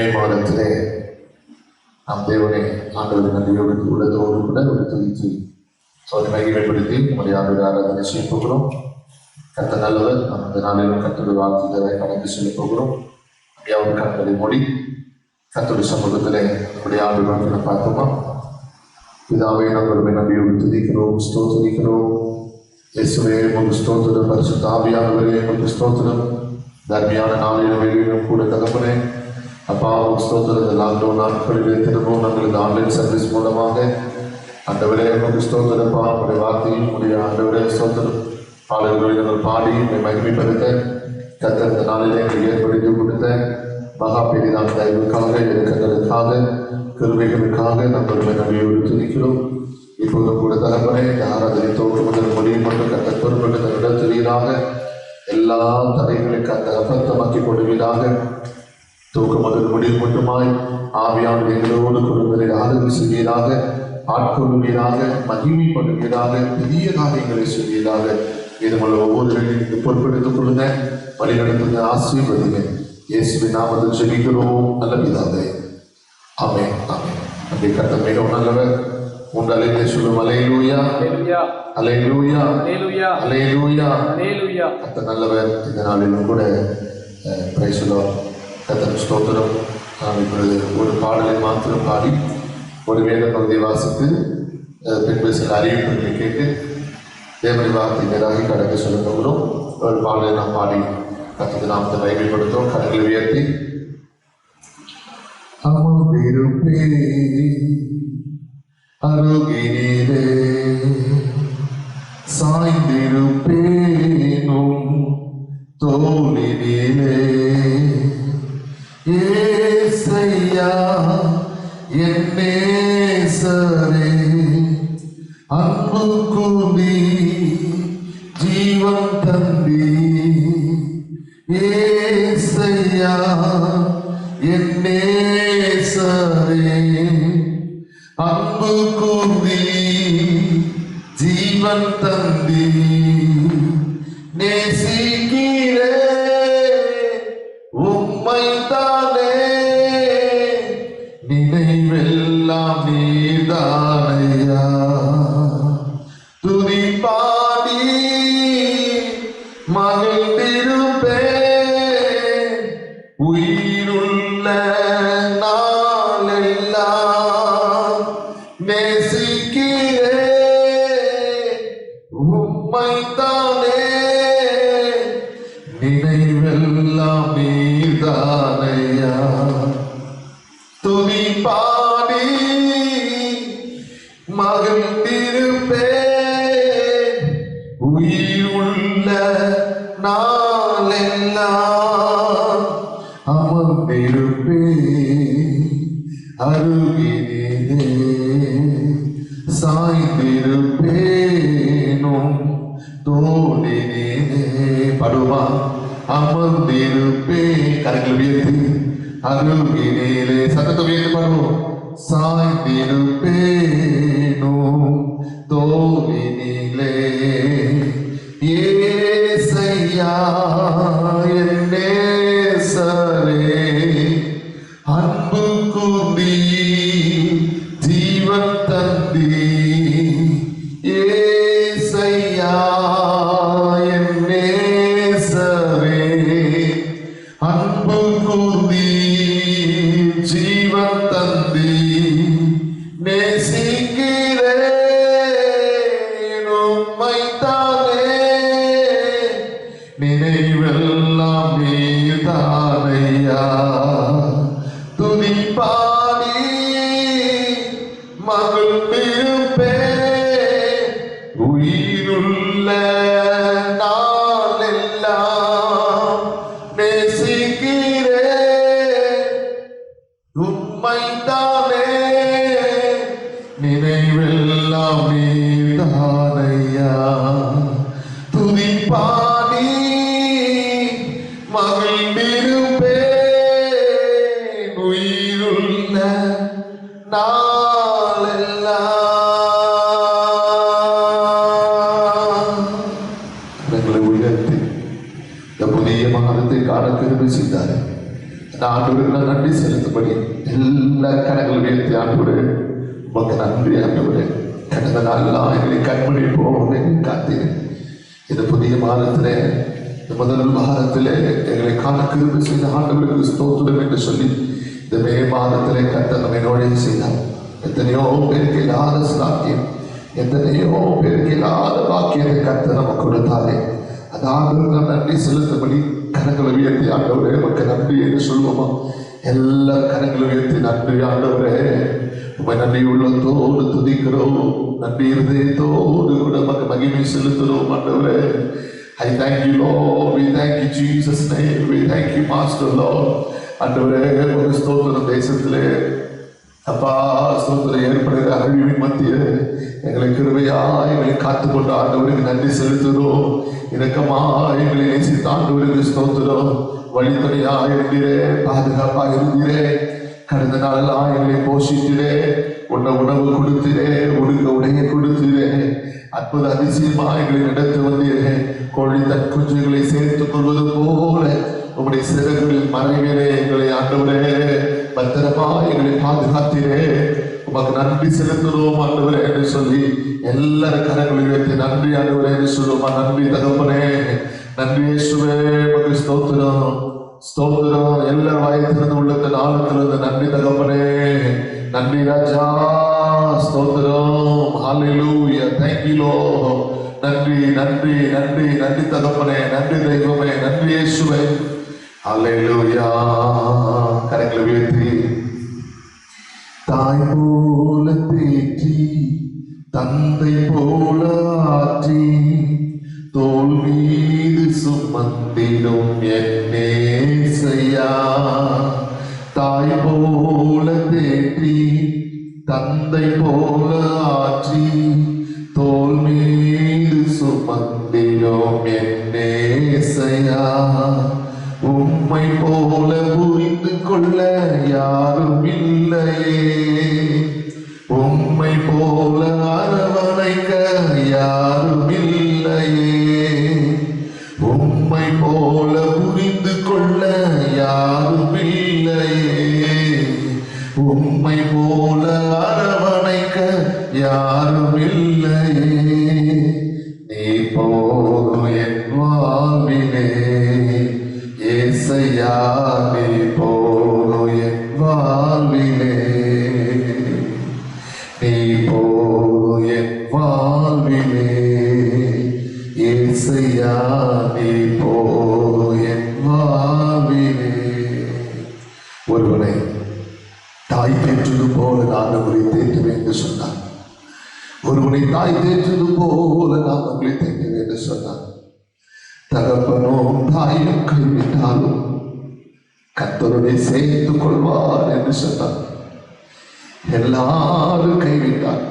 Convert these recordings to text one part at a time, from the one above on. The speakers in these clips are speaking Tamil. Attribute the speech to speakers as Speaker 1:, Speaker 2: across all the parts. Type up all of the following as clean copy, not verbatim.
Speaker 1: மே மாதத்திலே நாம் தேவனை ஆண்டவர் நன்றியோடு உள்ளதோடு கூட ஒரு துதித்து அவரை மகிமைப்படுத்தி நம்முடைய ஆண்டவர் ஆராதனை செய்ய போகிறோம். கத்த நல்லவர். நாம் இந்த நாளிலும் கத்தோடு வாழ்த்துதலை கடந்து செல்ல போகிறோம். யாவது கண்களை மூடி கத்தோடு சமூகத்திலே நம்முடைய ஆண்டவர் பார்ப்போமா? பிதாவே, நாங்கள் நம்பியோடு துதிக்கிறோம், ஸ்தோத்திரிக்கிறோம். இயேசுவே, உங்களுக்கு ஸ்தோத்திரம். பரிசுத்த ஆவியானவரே, உங்களுக்கு ஸ்தோத்திரம். தர்மியான நாளிலும் வெளியிலும் கூட தகப்பனே அப்பா, ஸ்தோத்திரம். இந்த லாக்டவுன் நாட்களிலே திரும்பவும் நாங்கள் இந்த ஆன்லைன் சர்வீஸ் மூலமாக ஆண்டவரே உங்களுக்கு ஸ்தோத்திரப்பா. உங்களுடைய வார்த்தையும் உங்களுடைய ஆண்டவரே ஸ்தோத்திரம் பாடல்களை நாங்கள் பாடி மகிமைப்படுத்த கத்த இந்த நாளிலே எங்களுக்கு ஏற்படுத்தி கொடுத்த மகா பெரிதான தயவுக்காக, இறக்கங்களுக்காக, கிருபைகளுக்காக நாங்கள் நம்பியோடு துதிக்கிறோம். இப்போது கூட தலைமுறை இந்த ஆராதனை தோற்று முதல் முடியும் மட்டும் கத்த பொறுப்பட்டு நடத்துவீராக. எல்லா தடைகளுக்கு அந்த அபத்தமாக்கி கொடுவீராக. தூக்க முதல் முடிவு மட்டுமாய் ஆவியான எங்களோடு குடும்பத்தை ஆதரவு செய்வீராக, ஆட்கொள்வீராக, மகிமைப்படுவீராக, பெரிய காரியங்களை செய்வீராக. இதுமுள்ள ஒவ்வொரு வேலைக்கு பொறுப்பெடுத்துக் கொள்ளுங்க, வழிநடத்துங்க, ஆசீர்வதிங்க. இயேசுவின் நாமத்தில் ஜெபிக்கிறோம் நல்ல பிதாவே, ஆமென், ஆமென். அப்படி கர்த்தர் மிகவும் நல்லவர். உங்கள் அலையிலே சொல்லும் அல்லேலூயா, அல்லேலூயா, அல்லேலூயா, அல்லேலூயா. கர்த்தர் நல்லவர். இந்த நாளிலும் கூட பிரைஸ் தி லார்ட், கர்த்தர் ஸ்தோத்திரம். நாம் இப்பொழுது ஒரு பாடலை மாத்திரம் பாடி ஒரு வேத பகுதியை வாசித்து பின்பு சில அறிவிப்புகளை கேட்டு தேவனுடைய வார்த்தை நேராக கடந்து சொல்ல போகிறோம். ஒரு பாடலை நாம் பாடி கர்த்தருக்கு நாமத்தை மகிமைப்படுத்தும். கரங்களை உயர்த்தி அமர்ந்திருப்பே அருகினிலே சாய்ந்திருப்பேனும் தோளினிலே ஏசையா என் நேசரே அன்பு கூடி ஜீவன் தந்தி ஏசையா என் நேசரே அன்பு கூடி ஜீவன் தந்தி நேசிக்கிறே உம்மை தானே நினைவெல்லாம் நீதானையா துதி பாடி மகிழ்ந்திருப்பே உயிருள்ள நாளெல்லாம் நேசிக்கிறே உம்மை தானே நினைவெல்லாம் நீதானையா துதி பாடி மகிழ்ந்திருப்பே உயிருள்ள நாளெல்லாம் அமர்ந்திருப்பே அருகினிலே சாய்ந்திருப்பேனும் தோளினிலே படுமா அமர்ந்திருப்பே. கரங்கள் உயர்த்தி அருகினிலே சத்தத்தை உயர்த்தி பாடுவோம். சாய்ந்திருப்பேனும் தோளினிலே ஏசையா என் நேசரே அன்பு கூர்ந்தி ஜீவன் தந்தி ஏசையா என் நேசரே அன்பு கூர்ந்தி ஜீவன் தந்தி நேசிக்கிறே உம்மை தானே நினைவெல்லாம் நீதானையா துதி பாடி மகிழ்ந்திருப்பே உயிருள்ள நாளெல்லாம் நேசிக்கிறே உம்மை தானே நினைவெல்லாம் நீதானையா துதி பாடி மகிழ்ந்திருப்பே உயிருள்ள நாளெல்லாம். எங்களை உயர்த்தி இந்த புதிய மாதத்தை காண கிருபை செய்தாரே. ஆண்டவருக்கு நான் நன்றி செலுத்தும்படி எல்லா கரங்களும் உயர்த்தி ஆண்டவரே உமக்கு நன்றி ஆண்டவரே. கடந்த நாளெல்லாம் எங்களை கண்மணி போக காத்தீர். இந்த புதிய வாரத்திலே, இந்த முதல் வாரத்திலே எங்களை காண கிருபை செய்த ஆண்டவருக்கு ஸ்தோத்திரம் என்று சொல்லி இந்த மே மாதத்திலே கர்த்தர் நம்மை நுழைய செய்தார். எத்தனையோ பேருக்கு இல்லாத சாக்கியம், எத்தனையோ பேருக்கு இல்லாத வாக்கியத்தை கர்த்தர் நமக்கு கொடுத்தாரே. அதாவது நாம் நன்றி செலுத்தபடி கரங்களை உயர்த்தி ஆண்டவரே நமக்கு நன்றி என்று சொல்லுவோமா? எல்லா கரங்களை உயர்த்தி நன்றி ஆண்டவரே, உண்மை நன்றி உள்ளத்தோடு துதிக்கிறோம், நன்றி இருதயத்தோடு நமக்கு மகிமை செலுத்துகிறோம் ஆண்டவரே. I thank you Lord, we thank you Jesus name, we thank you Master Lord. ஆண்டவரே ஒரு ஸ்தோத்திரம் தேசத்திலே அப்பா ஸ்தோத்திரம் ஏற்படுகிற அழிவின் மத்தியில் எங்களை கிருபையா எங்களை காத்துக்கொண்ட ஆண்டவருக்கு நன்றி செலுத்துகிறோம். இரக்கமா எங்களை நேசித்த ஆண்டவருக்கு ஸ்தோத்திரம். வழித்துணையா இருந்தீரே, பாதுகாப்பா இருந்தீரே, கடந்த நாளெல்லாம் எங்களை போஷித்திரே, உணவு கொடுத்திரே, உடுக்க உடைய கொடுத்திரே, அற்புத அதிசயமா எங்களை நடத்தி வந்தீரே. கோழி தன் குஞ்சுகளை சேர்த்துக் கொள்வது போல உங்களுடைய சிறகுகளில் மறைவிலே எங்களை ஆண்டவரே பத்திரமா எங்களை பாதுகாத்தீரே. உமக்கு நன்றி செலுத்துகிறோம் ஆண்டவரே என்று சொல்லி எல்லாரும் கரங்களை உயர்த்தி நன்றி ஆண்டவரே என்று சொல்லுவோமா? நன்றி தகப்பனே, நன்றி இயேசுவே, உமக்கு ஸ்தோத்திரம் ஸ்தோத்திரம். எல்லாரும் வாயத்திலிருந்து உள்ளத்தின் ஆழத்திலிருந்து நன்றி தகப்பனே, நன்றி ராஜா, ஸ்தோத்திரம். ஹல்லேலூயா, thank you Lord. நன்றி நன்றி நன்றி நன்றி தகப்பனே, நன்றி தெய்வமே, நன்றி இயேசுவே. ஹல்லேலூயா. கரங்களை உயர்த்தி தாய் போல தேற்றி தந்தை போல ஆற்றி தோள் மீது சுமந்திடும் என்னேசையா. தாய் போல தேற்றி தந்தை போல ஆற்றி தோள் மீது சுமந்திடும் என்னேசையா. உம்மை போல புரிந்து கொள்ள யாரும் இல்லையே, உம்மை போல அரவணைக்க யாரும் இல்லையே, உம்மை போல புரிந்து கொள்ள யாரும் இல்லையே, உம்மை போல அரவணைக்க யாரும் இல்லையே. நீ போதும் என் வாழ்விலே ஏசையா, நீ போதும் என் வாழ்விலே, நீ போதும் என் வாழ்விலே ஏசையா, நீ போதும் என் வாழ்விலே. ஒருவனை தாய் தேற்றுவது போல நான் உங்களை தேற்றுவேன் என்று சொன்னான். ஒருவனை தாய் தேற்றுவது போல நான் உங்களை தேற்றுவேன் என்று சொன்னான். தகப்பனும் தாயும் கைவிட்டாலும் கர்த்தருடைய சேர்த்துக் கொள்வார் என்று சொன்னார். எல்லாரும் கைவிட்டார்,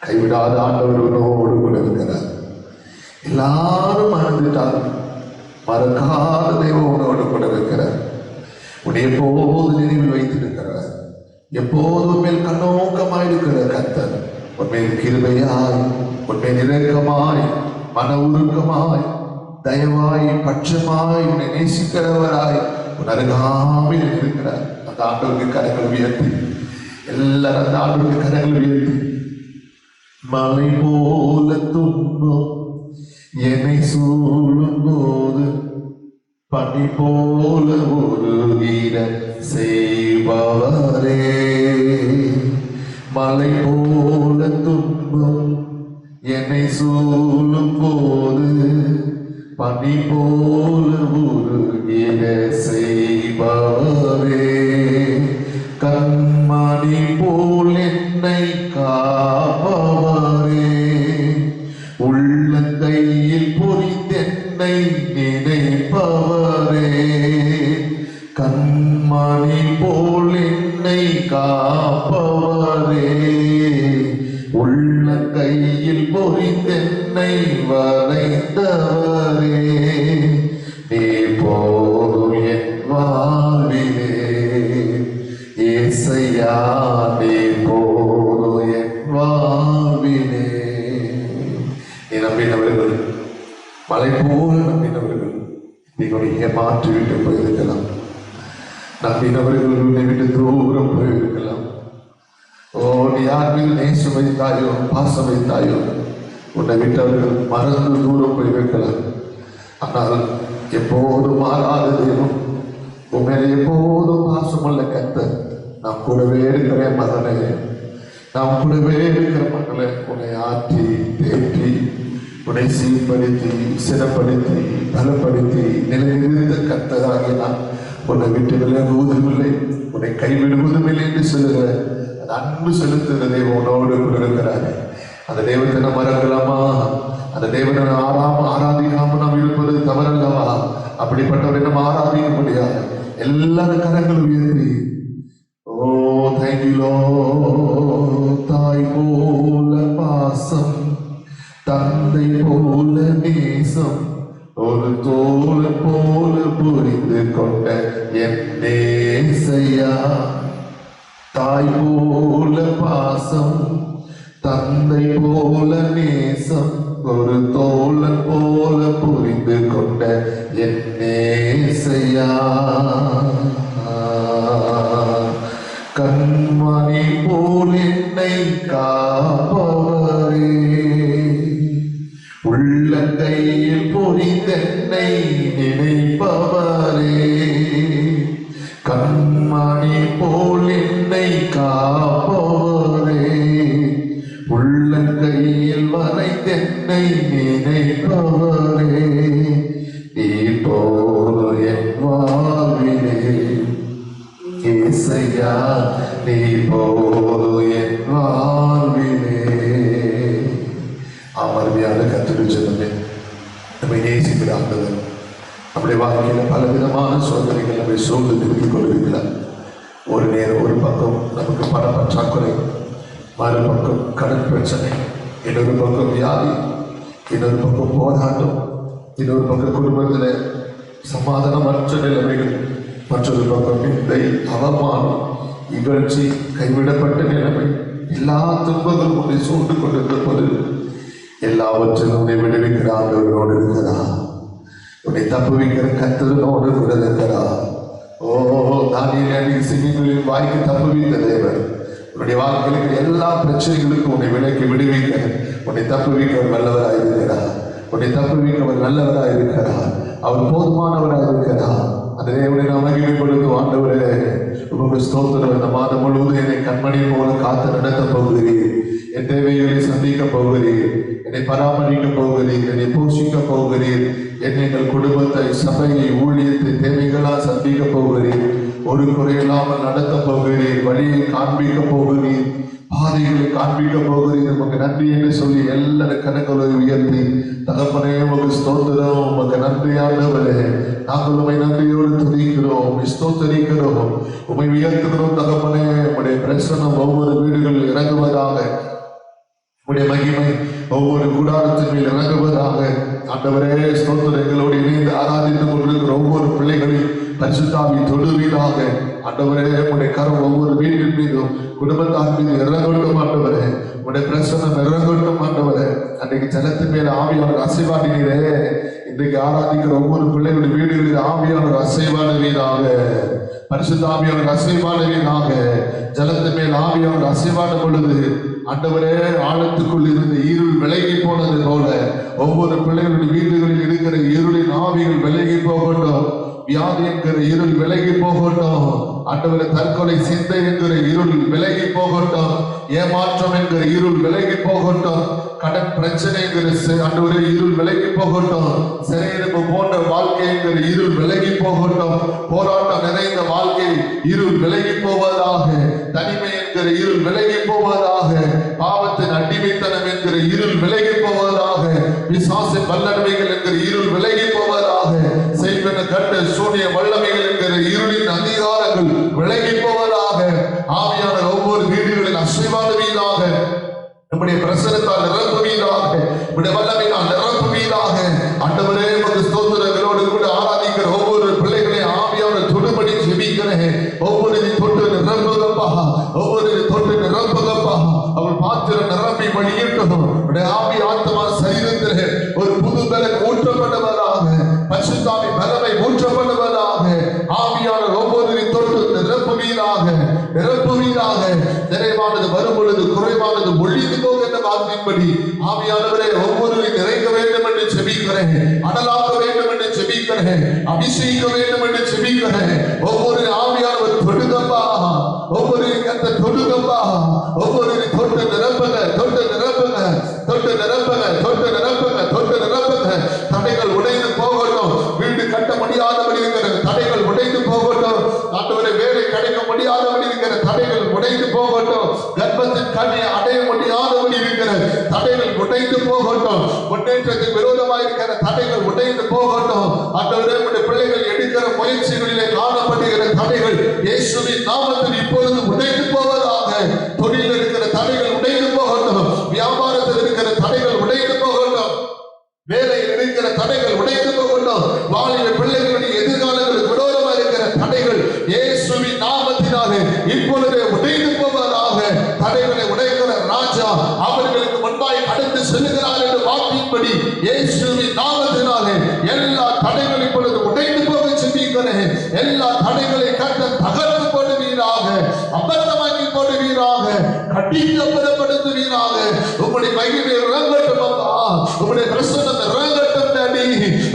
Speaker 1: கைவிடாத ஆண்டவரோடு கூட இருக்கிறார். எல்லாரும் மறந்துட்டார், மறக்காத தேவனோடு கூட இருக்கிறார். உன்னை எப்போது நினைவில் வைத்திருக்கிறார், எப்போதும் மேல் கண்ணோக்கமாயிருக்கிற கர்த்தர் உன்மேல் கிருபையாய், உன்மேல் இரக்கமாய், மன உருக்கமாய், தயவாய், பட்சமாய், உன்னை நேசிக்கிறவராய் உன் அருகாமையில் இருக்கிறார். அந்த ஆண்டவருக்கு கரங்கள் உயர்த்தி, எல்லாரும் அந்த ஆண்டவருக்கு கரங்கள் உயர்த்தி, மலை போல துன்பம் என்னை சூழும் போது பனி போல உருகிட செய்பவரே. மலை போல துன்பம் என்னை சூழும் போது பனி போல உருகிட செய்பவரே. கண்மணி போல் என்னை காப்பவரே, உள்ளங்கையில் பொறித்தென்னை நினைப்பவரே. கண்மணி போல் என்னை காப்பவரே, உள்ளங்கையில் பொறித்தென்னை வரைந்தவரே. நீ போதும் என் வாழ்விலே ஏசையா, நீ போதும் என் வாழ்விலே. நீ நம்பினவர்கள், மலை போல நம்பினவர்கள் நீங்கள் ஏமாற்றிவிட்டு போயிருக்கலாம். நம்பினவர்கள் உன்னை விட்டு தூரம் போயிருக்கலாம். நீ யார் மீது நேசம் வைத்தாயோ, பாசம் வைத்தாயோ, உன்னை விட்டு அவர்கள் மறந்து தூரம் போயிருக்கலாம். ஆனால் எப்போதும் மாறாத தெய்வம், உண்மையில எப்போதும் பாசமுள்ள கர்த்தர், நாம் கூடவே இருக்கிற மகனே, நாம் கூடவே இருக்கிற மகளே, உன்னை ஆற்றி தேற்றி உன்னை சீர்படுத்தி சிறப்படுத்தி பலப்படுத்தி நிலைநிறுத்த கர்த்தராகிய நான் உன்னை விட்டு விலகுவதும் இல்லை, உன்னை கைவிடுவதும் இல்லை என்று சொல்லுகிற அந்த அன்பு செலுத்துகிற தெய்வம் உன்னோடு கூட இருக்கிறாரு. அந்த தெய்வத்தை நம்ம மறக்கலாமா? அந்த தேவனை ஆராதிக்காம நாம் இருப்பது தவறல்லவா? அப்படிப்பட்டவரை நம்ம ஆராதிக்க முடியாது. எல்லா கரங்களும் உயர்த்தி தேங்க்யூ தாய் போல பாசம், தந்தை போல நேசம், ஒரு தோல் போல புரிந்து கொண்ட என் நேசையா. தாய் போல பாசம், தந்தை போல நேசம், ஒரு தோழன் போல புரிந்து கொண்ட என் நேசையா. கண்மணி போல் என்னை காப்பவரே, உள்ளங்கையில் பொறிந்தென்னை நினைப்பவரே. கண்மணி போல் என்னை காப்பவரே, உள்ளங்கையில் வரைந்தென்னை நினைப்பவரே. இப்போ என் வாழ்விலே இசையா, நீ போது என் வாழ்விலே. அமர்வியான கத்துரை சொன்னது நம்மை நேசிக்கிற ஆண்டவர் நம்முடைய வாழ்க்கையில பலவிதமான சோதனைகள் நம்மை சூழ்ந்து திருப்பிக் கொள்கிறார். ஒரு நேரம் ஒரு பக்கம் நமக்கு பண பற்றாக்குறை, மறுபக்கம் கடன் பிரச்சனை, இன்னொரு பக்கம் வியாதி, இன்னொரு பக்கம் போராட்டம், இன்னொரு பக்கம் குடும்பத்தில் சமாதானமற்ற நிலைமைகள், மற்றொரு பக்கம் நிந்தை, அவமானம், இகழ்ச்சி, கைவிடப்பட்ட நிலைமை, எல்லா துன்பங்களும் உன்னை சூழ்ந்து கொண்டிருந்த போது எல்லாவற்றிலும் உன்னை விடுவிக்கிற ஆண்டவரோடு இருக்கிறார். உன்னை தப்புவிக்கிற கர்த்தரோடு கூட இருக்கிறார். தானியேல் சிங்கங்களின் வாய்க்கு தப்புவித்த தேவன் உன்னுடைய வாழ்க்கையில் எல்லா பிரச்சனைகளுக்கும் உன்னை விலக்கி விடுவிக்க, உன்னை தப்புவிக்க அவர் நல்லவராக இருக்கிறார். உன்னை தப்புவிக்க அவர் நல்லவராக இருக்கிறார். அவர் போதுமானவராக இருக்கிறார். அந்த தேவனை நாம் மகிமைப்படுத்தும். ஆண்டவரே உங்க ஸ்தோத்திரம். இந்த மாதம் முழுவதும் என்னை கண்மணி போல காத்து நடத்த போகிறீர். என் தேவைகளை சந்திக்க போகிறீர். என்னை பராமரிக்க போகிறீர். என்னை போஷிக்க போகிறீர். எங்கள் குடும்பத்தை, சபையை, ஊழியத்தை தேவைகளால் சந்திக்க போகிறீர். ஒரு குறையில்லாமல் நடத்த போகிறீர். வழியை காண்பிக்க போகிறீர். பாதைகளை காண்பிக்க போகிறீர். உமக்கு நன்றி என்று சொல்லி எல்லாரும் கணக்குகளை உயர்த்தி, தகப்பனே உமக்கு ஸ்தோத்திரம், உமக்கு நன்றி ஆண்டவரே. நாங்கள் உண்மை நன்றியோடு துதிக்கிறோம், ஸ்தோத்தரிக்கிறோம், உண்மை உயர்த்துகிறோம். தகப்பனே உம்முடைய பிரசன்னம் ஒவ்வொரு வீடுகளில் இறங்குவதாக, உம்முடைய மகிமை ஒவ்வொரு கூடாரத்தின் மேல் இறங்குவதாக. ஆண்டவரே ஸ்தோத்திரம். எங்களோடு இணைந்து ஆராதித்துக் கொண்டிருக்கிற ஒவ்வொரு பிள்ளைகளையும் பரிசுத்தாவி தொடுவீராக. ஆண்டவரே உம்முடைய கரம் ஒவ்வொரு வீட்டின் மீதும் குடும்பத்தார் மீது இறங்கட்டும். ஆண்டவரே உம்முடைய பிரசன்னம் இறங்கட்டும். ஆண்டவரே அன்றைக்கு ஜனத்தின் மேல் ஆவியானவர் அசைவாடினீரே, இன்றைக்கு ஆராதிக்கிற ஒவ்வொரு பிள்ளைகளுடைய வீடுகளில் ஆவியானவர் அசைவாடுவீராக. பரிசுத்தாவியானவர் அசைவாடுவீராக. ஜலத்தின் மேல் ஆவியானவர் அசைவாடும் பொழுது ஆண்டவரே ஆழத்துக்குள் இருந்த இருள் விலகி போனது போல ஒவ்வொரு பிள்ளைகளுடைய வீடுகளில் இருக்கிற இருளின் ஆவிகள் விலகி போகட்டும். வியாதி என்கிற இருள் விலகி போகட்டும். ஆண்டவரே தற்கொலை சிந்தை என்கிற இருள் விலகி போகட்டும். ஏமாற்றம் என்கிற இருள் விலகி போகட்டும். கடன் பிரச்சனை என்கிற ஆண்டவரே இருள் விலகி போகட்டும். சிறையிருப்பு போன்ற வாழ்க்கை என்கிற இருள் விலகி போகட்டும். போராட்டம் நிறைந்த வாழ்க்கை இருள் விலகி போவதாக. தனிமை என்கிற இருள் விலகி போவதாக. பாவத்தின் அடிமைத்தனம் என்கிற இருள் விலகி போவதாக. பிசாசின் வல்லமைகள் என்கிற இருள் விலகி போவதாக. செய்வன கட்ட சூனிய வல்லமைகள் என்கிற இருளின் அதிகாரங்கள் விலகி போவதாக. ஆவியான ஒவ்வொரு வீடுகளில் அசைவாடுவீராக. நம்முடைய பிரசனத்தால் நிரப்புவீராக. நம்முடைய வல்லமையால் நிரப்புவீராக. ஆண்டவரே உமக்கு ஸ்தோத்திரங்களோடு கூட ஆராதிக்கிற ஒவ்வொரு பிள்ளைகளை ஆவியான தொடுபடி ஜெபிக்கிறேன். ஒவ்வொரு தொட்டு நிரப்புகப்பா, ஒவ்வொரு தொட்டு நிரப்புகப்பா. அவள் பாத்திரம் நிரம்பி வழியிட்டோம். ஆவி ஆத்மா சரீரத்திலே ஒரு புது பலன் ஊற்றப்படுவதாக. பரிசுத்தாவி பலனை ஊற்றப்படுவதாக. ஆவியான ஒவ்வொரு தொட்டு நிரப்புவீராக. நிறைவானது வரும் பொழுது குறைவானது ஒழிந்து போக என்ற வார்த்தையின்படி ஆவியானவரே ஒவ்வொருவரையும் நிறைக்க வேண்டும் என்று செபிக்கிறேன். அனலாக்க வேண்டும் என்று செபிக்கிறேன். அபிஷேகிக்க வேண்டும் என்று செபிக்கிறேன். ஒவ்வொரு ஆவியானவர் தொடுகப்பா, ஒவ்வொரு கத்த தொடுகப்பா, ஒவ்வொரு தொட்டு நிரப்புங்க, தொட்டு நிரப்புங்க, தொட்டு நிரப்புங்க, தொட்டு நிரப்புங்க, தொட்டு நிரப்புங்க. தடைகள் உடைந்து போகட்டும். வீடு கட்ட முடியாதபடி இருக்கிற தடைகள் உடைந்து போகட்டும். ஆண்டவரே வேலை கிடைக்க முடியாதபடி இருக்கிற தடைகள் உடைந்து போகட்டும். கர்ப்பத்தின் கனி அடைய முடியாதபடி இருக்கிற தடைகள் உடைந்து போகட்டும். முன்னேற்றத்துக்கு விரோதமாக இருக்கிற தடைகள் உடைந்து போகட்டும். ஆண்டவரே உம்முடைய பிள்ளைகள் எடுக்கிற முயற்சிகளிலே காணப்படுகிற தடைகள் இயேசுவின் நாமத்தில் இப்பொழுது உடைந்து போவதாக. தொழிலில் இருக்கிற தடைகள் உடைந்து போகட்டும். வியாபாரத்தில் இருக்கிற தடைகள் உடைந்து போகட்டும். வேலையில் இருக்கிற தடைகள் உடைந்து போகட்டும். வாலிப பிள்ளைகளுடைய எதிர்காலங்களுக்கு விரோதமாக இருக்கிற தடைகள் இயேசுவின் நாமத்தினாலே இப்பொழுதே உடைந்து போவதாக. தடைகளை உடைக்கிற ராஜா அவர்களுக்கு முன்பாய் கடந்து செல்கிறார் என்ற வாக்கின்படி இயேசுவின் நாமத்தினாலே எல்லா தடைகள் இப்பொழுது உடைந்து போக செல்கிறேன். எல்லா தடைகளை கட்ட தகர்த்து போடுவீராக, அபத்தமாக்கி போடுவீராக, கட்டித்து அபத்தப்படுத்துவீராக. உம்முடைய மகிமை இறங்கட்டும் அப்பா, உம்முடைய பிரசன்னம் இறங்கட்டும் டாடி,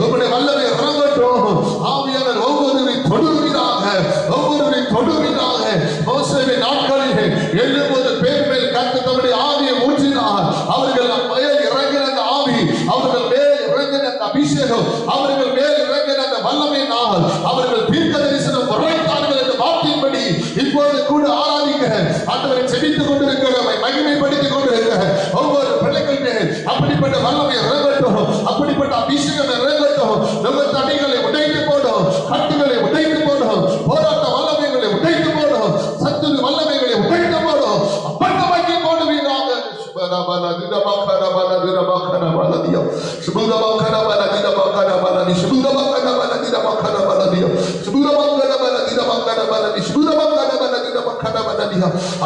Speaker 1: உம்முடைய வல்லமை இறங்கட்டும். ஆவியானவர் ஒவ்வொருவரை தொடுவீராக, ஒவ்வொருவரை தொடுவீராக. மோசேவின் நாட்களில் 70 பேர் மேல் கர்த்தர் தம்முடைய ஆவியை ஊற்றினார். அவர்கள் மேல் இறங்கின அந்த ஆவி, அவர்கள் மேல் இறங்கின அந்த அபிஷேகம், அவர்கள் மேல் இறங்கின அந்த வல்லமையினால் அவர்கள் தீர்க்க தரிசனம் உரைத்தார்கள் என்ற வார்த்தையின்படி இப்போது கூட ஆராதிக்க ஆண்டவரை செபித்துக் கொண்டிருக்கிற, மகிமைப்படுத்திக் கொண்டிருக்கிற ஒவ்வொரு பிள்ளைகள் மேல் அப்படிப்பட்ட வல்லமை இறங்கட்டும், அப்படிப்பட்ட அபிஷேகம் இறங்கட்டும். நம்ம தடைகளை உடைத்து போடும், கட்டுகளை உடைத்து போடும், போராட்ட வல்லமைகளை உடைத்து போடும், சத்துரு வல்லமைகளை உடைத்து போடும், அப்பட்டமாக்கி போடுவீராக.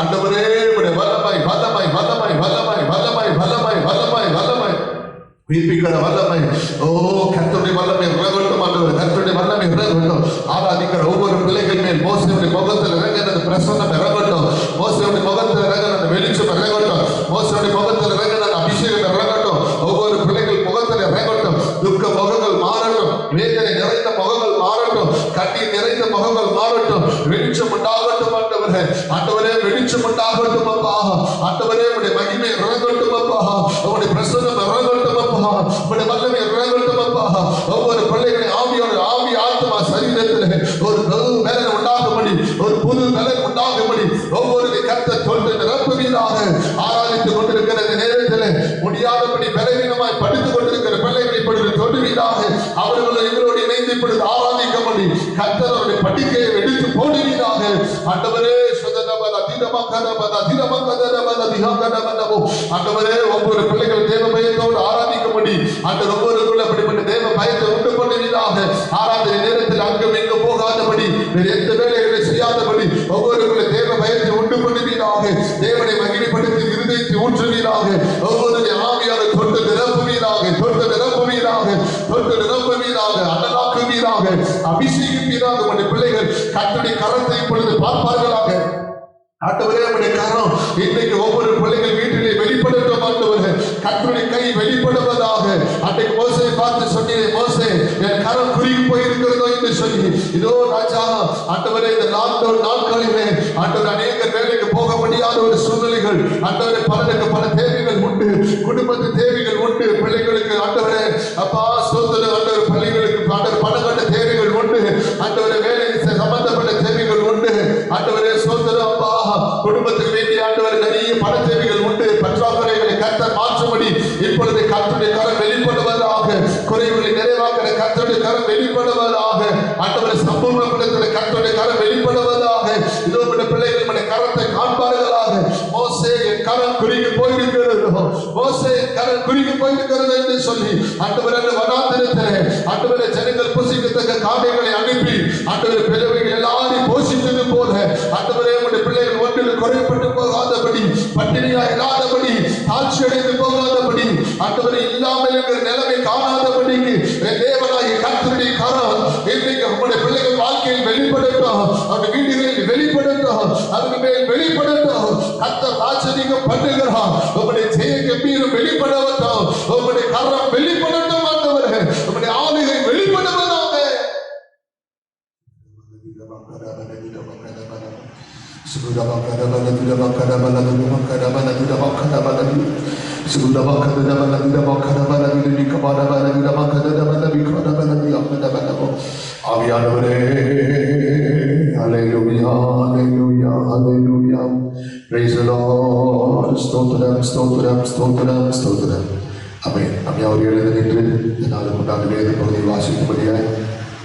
Speaker 1: ஆண்டவரே வல்லமை வல்லமை வல்லமை வல்லமை வல்லமை வல்லமை வல்லமை வல்லமை உயிர்ப்பிக்கிற வல்லமை. ஓ கர்த்தருடைய வல்லமை இறங்கட்டும் ஆண்டவரே, கர்த்தருடைய வல்லமை இறங்கட்டும். ஆராதிக்கிற ஒவ்வொரு பிள்ளைகள் மேல் மோசேயுடைய முகத்தில் இறங்கினது பிரசன்னம் இறங்கட்டும். மோசேயுடைய முகத்தில் இறங்கினது வெளிச்சம் இறங்கட்டும். மோசேயுடைய முகத்தில் இறங்கினது அபிஷேகம் இறங்கட்டும். ஒவ்வொரு பிள்ளைகள் முகத்தில் இறங்கட்டும். துக்க முகங்கள் மாறட்டும், வேதனை நிறைந்த முகங்கள் மாறட்டும், கண்ணீர் நிறைந்த முகங்கள் மாறட்டும். வெளிச்சம் உண்டாகட்டும் ஆண்டவரே, ஆண்டவரே வெளிச்சம் உண்டாகட்டும் அப்பா. ஆண்டவரே உடைய மகிமை இறங்கட்டும் அப்பா, உடைய பிரசன்னம் இறங்கட்டும் அப்பா, உடைய வல்லமை இறங்கட்டும் அப்பா. ஒவ்வொரு பிள்ளைகளை ஆவியோட ஆவி ஆத்மா சரீரத்தில் ஒரு பலன் உண்டாகும்படி, ஒரு புது பலன் உண்டாகும்படி ஒவ்வொரு கர்த்தர் தொட்டு நிரப்புவீராக. ஆராதித்துக் கொண்டிருக்கிற நேரத்தில் முடியாதபடி பலவீனமாய் படித்துக் கொண்டிருக்கிற பிள்ளைகளை இப்பொழுது தொடுவீராக. அவர்கள் எங்களோடு இணைந்து இப்பொழுது ஆராதிக்கும்படி கர்த்தருடைய படிக்கையை எடுத்து போடுவீராக. ஆண்டவரே ஆண்டவரே ஒவ்வொரு பிள்ளைகள் தேவ பயத்தோடு ஆராதிக்கும்படி ஆண்டவர் ஒவ்வொருக்குள்ள அப்படிப்பட்ட தேவ பயத்தை உண்டு பண்ணுவீராக. ஆராதனை நேரத்தில் அங்கும் இங்கு போகாதபடி, வேறு எந்த வேலைகளை செய்யாதபடி ஒவ்வொருக்குள்ள தேவ பயத்தை உண்டு பண்ணுவீராக. தேவனை மகிமைப்படுத்தி இருதயத்தை ஊற்றுவீராக. ஒவ்வொரு ஆவியாரை தொட்டு நிரப்புவீராக, தொட்டு நிரப்புவீராக, தொட்டு நிரப்புவீராக, அனலாக்குவீராக, அபிஷேகிப்பீராக. உடைய பிள்ளைகள் கர்த்தருடைய கரத்தை இப்பொழுது பார்ப்பார்களாக. ஆண்டவரே உடைய கரம் இன்றைக்கு ஒவ்வொரு பிள்ளைகள் வீட்டிலே வெளிப்படட்டும் ஆண்டவரே. கர்த்தருடைய கை வெளிப்படுவதாக. அன்றைக்கு மோசேயை பார்த்து சொன்னீரே, மோசே என் கரம் குறுகி போயிருக்கிறதோ என்று சொல்லி, இதோ ராஜா ஆண்டவரே இந்த லாக்டவுன் நாட்களிலே ஆண்டவர் அநேகர் வேலைக்கு போக முடியாத ஒரு சூழ்நிலைகள், ஆண்டவரே பலருக்கு பல தேவைகள் உண்டு, குடும்பத்து தேவைகள் உண்டு, பிள்ளைகளுக்கு ஆண்டவரே அப்பா சோதனை, ஆண்டவர் பிள்ளைகளுக்கு ஆண்டவர் பணம் கட்ட தேவைகள் உண்டு, ஆண்டவரே வேலை சம்பந்தப்பட்ட தேவைகள் உண்டு, ஆண்டவரே சோதனை அப்பா குடும்பத்துக்கு வேண்டிய ஆண்டவர் நிறைய பண தேவைகள் உண்டு. பற்றாக்குறைகளை கர்த்தர் மாற்றும்படி இப்பொழுது கர்த்தருடைய கரம் வெளிப்படுவதாக. குறைகளை நிறைவாக்கிற கர்த்தருடைய கரம் வெளிப்படுவதாக. ஆண்டவரை சம்பூர்ணப்படுத்துகிற கர்த்தருடைய கரம் வெளிப்படுவதாக. இதோ உடைய பிள்ளைகள் உடைய கரத்தை காண்பார்களாக. மோசே என் கரம் குறுகி போயிருக்கிறது, மோசே என் கரம் குறுகி போயிருக்கிறது என்று சொல்லி ஆண்டவரே வனாந்திரத்திலே ஆண்டவரே ஜனங்கள் புசிக்கத்தக்க காடைகளை அனுப்பி ஆண்டவரே பிள்ளைகள் எல்லாரையும் போஷித்தது போல ஆண்டவரே உடைய பிள்ளைகள் ஒன்றில் குறைப்பட்டு போகாதபடி, பட்டினியா இல்லாதபடி, தாழ்ச்சி அடைந்து போகாதபடி, ஆண்டவரை இல்லாமல் இருக்கிற நிலைமை காணாதபடி தேவனாகிய கர்த்தருடைய கரம் இன்றைக்கு நம்முடைய பிள்ளைகள் வாழ்க்கையில் வெளிப்படட்டும், அவருடைய வீடுகளில் வெளிப்படட்டும். அதுக்கு மேல் வெளிப்படட்டும். கர்த்தர் ராஜரீகம் பண்ணுகிறார். உங்களுடைய ஜெய கம்பீரம் வெளிப்படட்டும். உங்களுடைய கரம் வெளிப்படட்டும் ஆண்டவரே. உங்களுடைய ஆளுகை வெளிப்படுவதாக. ஆவியானவரே, ஹல்லேலூயா, ஹல்லேலூயா, ஹல்லேலூயா. Praise the Lord. ஸ்தோத்திரம், ஸ்தோத்திரம், ஸ்தோத்திரம், ஸ்தோத்திரம். ஆமென். நம்மை அவர் எழுந்து நின்று நாளுக்கு உண்டான வேத பகுதியை வாசிக்கும்படியாய்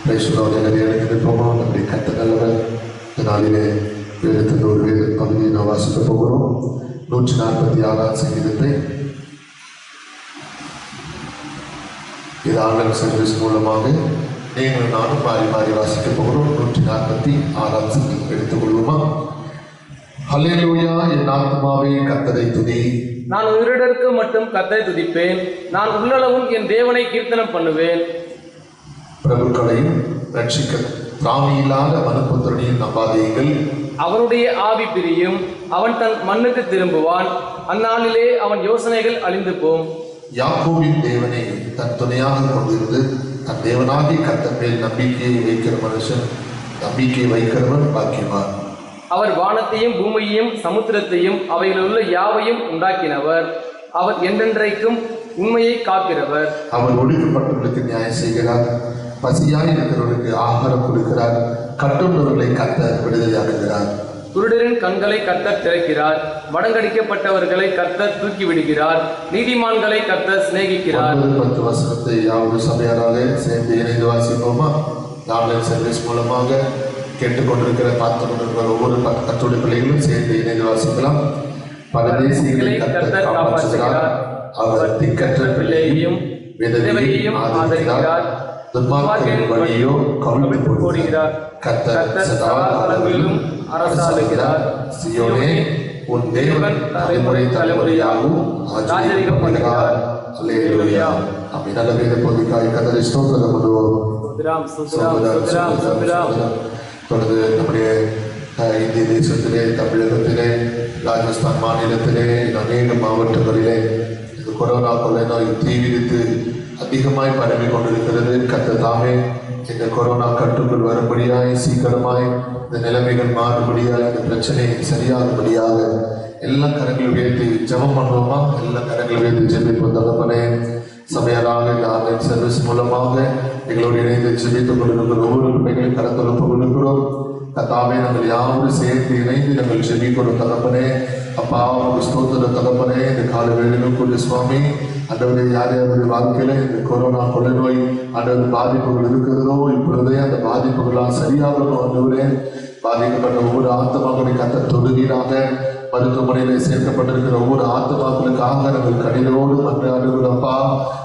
Speaker 1: Praise the Lord. எழுந்து போகிறோம். நம்முடைய கர்த்தர் நல்லவர். நாளிலே வேதத்தின் ஒரு வேத பகுதியை நாம் வாசிக்க போகிறோம். 146 சங்கீதத்தை இது ஆன்லைன் சர்வீஸ் மூலமாக நீங்கள் நானும் மாறி மாறி வாசிக்க போகிறோம். 146 சங்கீதம் எடுத்துக்கொள்வோமா? ஹல்லேலூயா. என் ஆத்துமாவே கர்த்தரை துதி.
Speaker 2: நான் உயிரிடருக்கு மட்டும் கர்த்தரை துதிப்பேன். நான் உள்ளளவும் என் தேவனை கீர்த்தனம் பண்ணுவேன்.
Speaker 1: பிரபுக்களையும் ரட்சிக்க திராணியில்லாத மனுபுத்திரனையும் நம்பாதீர்கள்.
Speaker 2: அவனுடைய ஆவி பிரியும். அவன் தன் மண்ணுக்கு திரும்புவான். அந்நாளிலே அவன் யோசனைகள் அழிந்து போம்.
Speaker 1: யாக்கோபின் தேவனை தன் துணையாக கொண்டிருந்து தன் தேவனாகி கர்த்தர் மேல் நம்பிக்கையை வைக்கிற மனுஷன், நம்பிக்கையை வைக்கிறவன் பாக்கியவான்.
Speaker 2: அவர் வானத்தையும் பூமியையும் சமுத்திரத்தையும் அவைகளிலுள்ள யாவையும் உண்டாக்கினவர். அவர் என்றென்றைக்கும் உண்மையை காக்கிறவர்.
Speaker 1: அவர் ஒடுக்கப்பட்டவர்களுக்கு நியாயம் செய்கிறார். பசியாய் இருக்கிறவர்களுக்கு ஆகாரம் கொடுக்கிறார். கட்டுண்டவர்களை கர்த்தர் விடுதலை அடைகிறார்.
Speaker 2: குருடரின் கண்களை கர்த்தர் திறக்கிறார். மடங்கடிக்கப்பட்டவர்களை கர்த்தர் தூக்கி விடுகிறார். நீதிமான்களை கர்த்தர் சிநேகிக்கிறார்.
Speaker 1: 10 வசனத்தை யாவது சபையாராக சேர்ந்து இணைந்து வாசிப்போமா? ஆன்லைன் சர்வீஸ் மூலமாக கேட்டுக்கொண்டிருக்கிற பார்த்து கொண்டிருக்கிற ஒவ்வொரு கர்த்தருடைய பிள்ளைகளும் சேர்ந்து இணைந்து வாசிக்கலாம். பரதேசிகளை கர்த்தர் காப்பாற்றுகிறார். அவர் திக்கற்ற பிள்ளையையும் விதவையையும் ஆதரிக்கிறார். துன்மார்க்கரின் வழியோ கவிழ்த்து போடுகிறார். கர்த்தர் சதா காலங்களிலும் அரசாளுகிறார். சியோனே, உன் தேவன் தலைமுறை தலைமுறையாகவும் ராஜரிகப்படுகிறார். அல்லேலூயா. ஆமென். நல்ல வேத பகுதிக்காய் கர்த்தரை ஸ்தோத்திரம் பண்ணுவோம். தொடர்ந்து நம்முடைய இந்திய தேசத்திலே, தமிழகத்திலே, ராஜஸ்தான் மாநிலத்திலே, அநேக மாவட்டங்களிலே இந்த கொரோனா கொள்ளை நோய் தீவிரித்து அதிகமாய் பரவி கொண்டிருக்கிறது. கர்த்தர் தாமே இந்த கொரோனா கட்டுக்குள் வரும்படியாய், சீக்கிரமாய் இந்த நிலைமைகள் மாறுபடியாக, இந்த பிரச்சனை சரியாகும்படியாக எல்லா கரங்களும் உயர்த்தி ஜெபம் பண்ணுவோமா? எல்லா கரங்களும் உயர்த்தி ஜெபிப்போம். தகப்பனே, சபையாராக இந்த ஆன்லைன் சர்வீஸ் மூலமாக எங்களோடு இணைந்து ஜெபித்துக் கொண்டிருக்கிற ஒவ்வொரு பிள்ளைகளையும் கரத்தில் ஒப்புக் கொள்கிறோம். கர்த்தாவே, நாங்கள் யாரும் சேர்ந்து இணைந்து நாங்கள் ஜெபிக்கிறோம். தகப்பனே, அப்பா, ஸ்தோத்திர தகப்பனே, இந்த கால வேளையிலும் கூட சுவாமி ஆண்டவரே, யார் யாருடைய வாழ்க்கையில இந்த கொரோனா கொள்ளை நோய் ஆண்டவர் பாதிப்புகள் இருக்கிறதோ இப்பொழுதே அந்த பாதிப்புகளால் சரியாகணும். ஆண்டவரே, பாதிக்கப்பட்ட ஒவ்வொரு ஆத்மாக்களை கர்த்தர் தொடுவீராக. மருத்துவமனையிலே சேர்க்கப்பட்டிருக்கிற ஒவ்வொரு ஆத்மாக்களுக்காக நாங்கள் கடினோடு மன்றாடுகிறோம். அப்பா,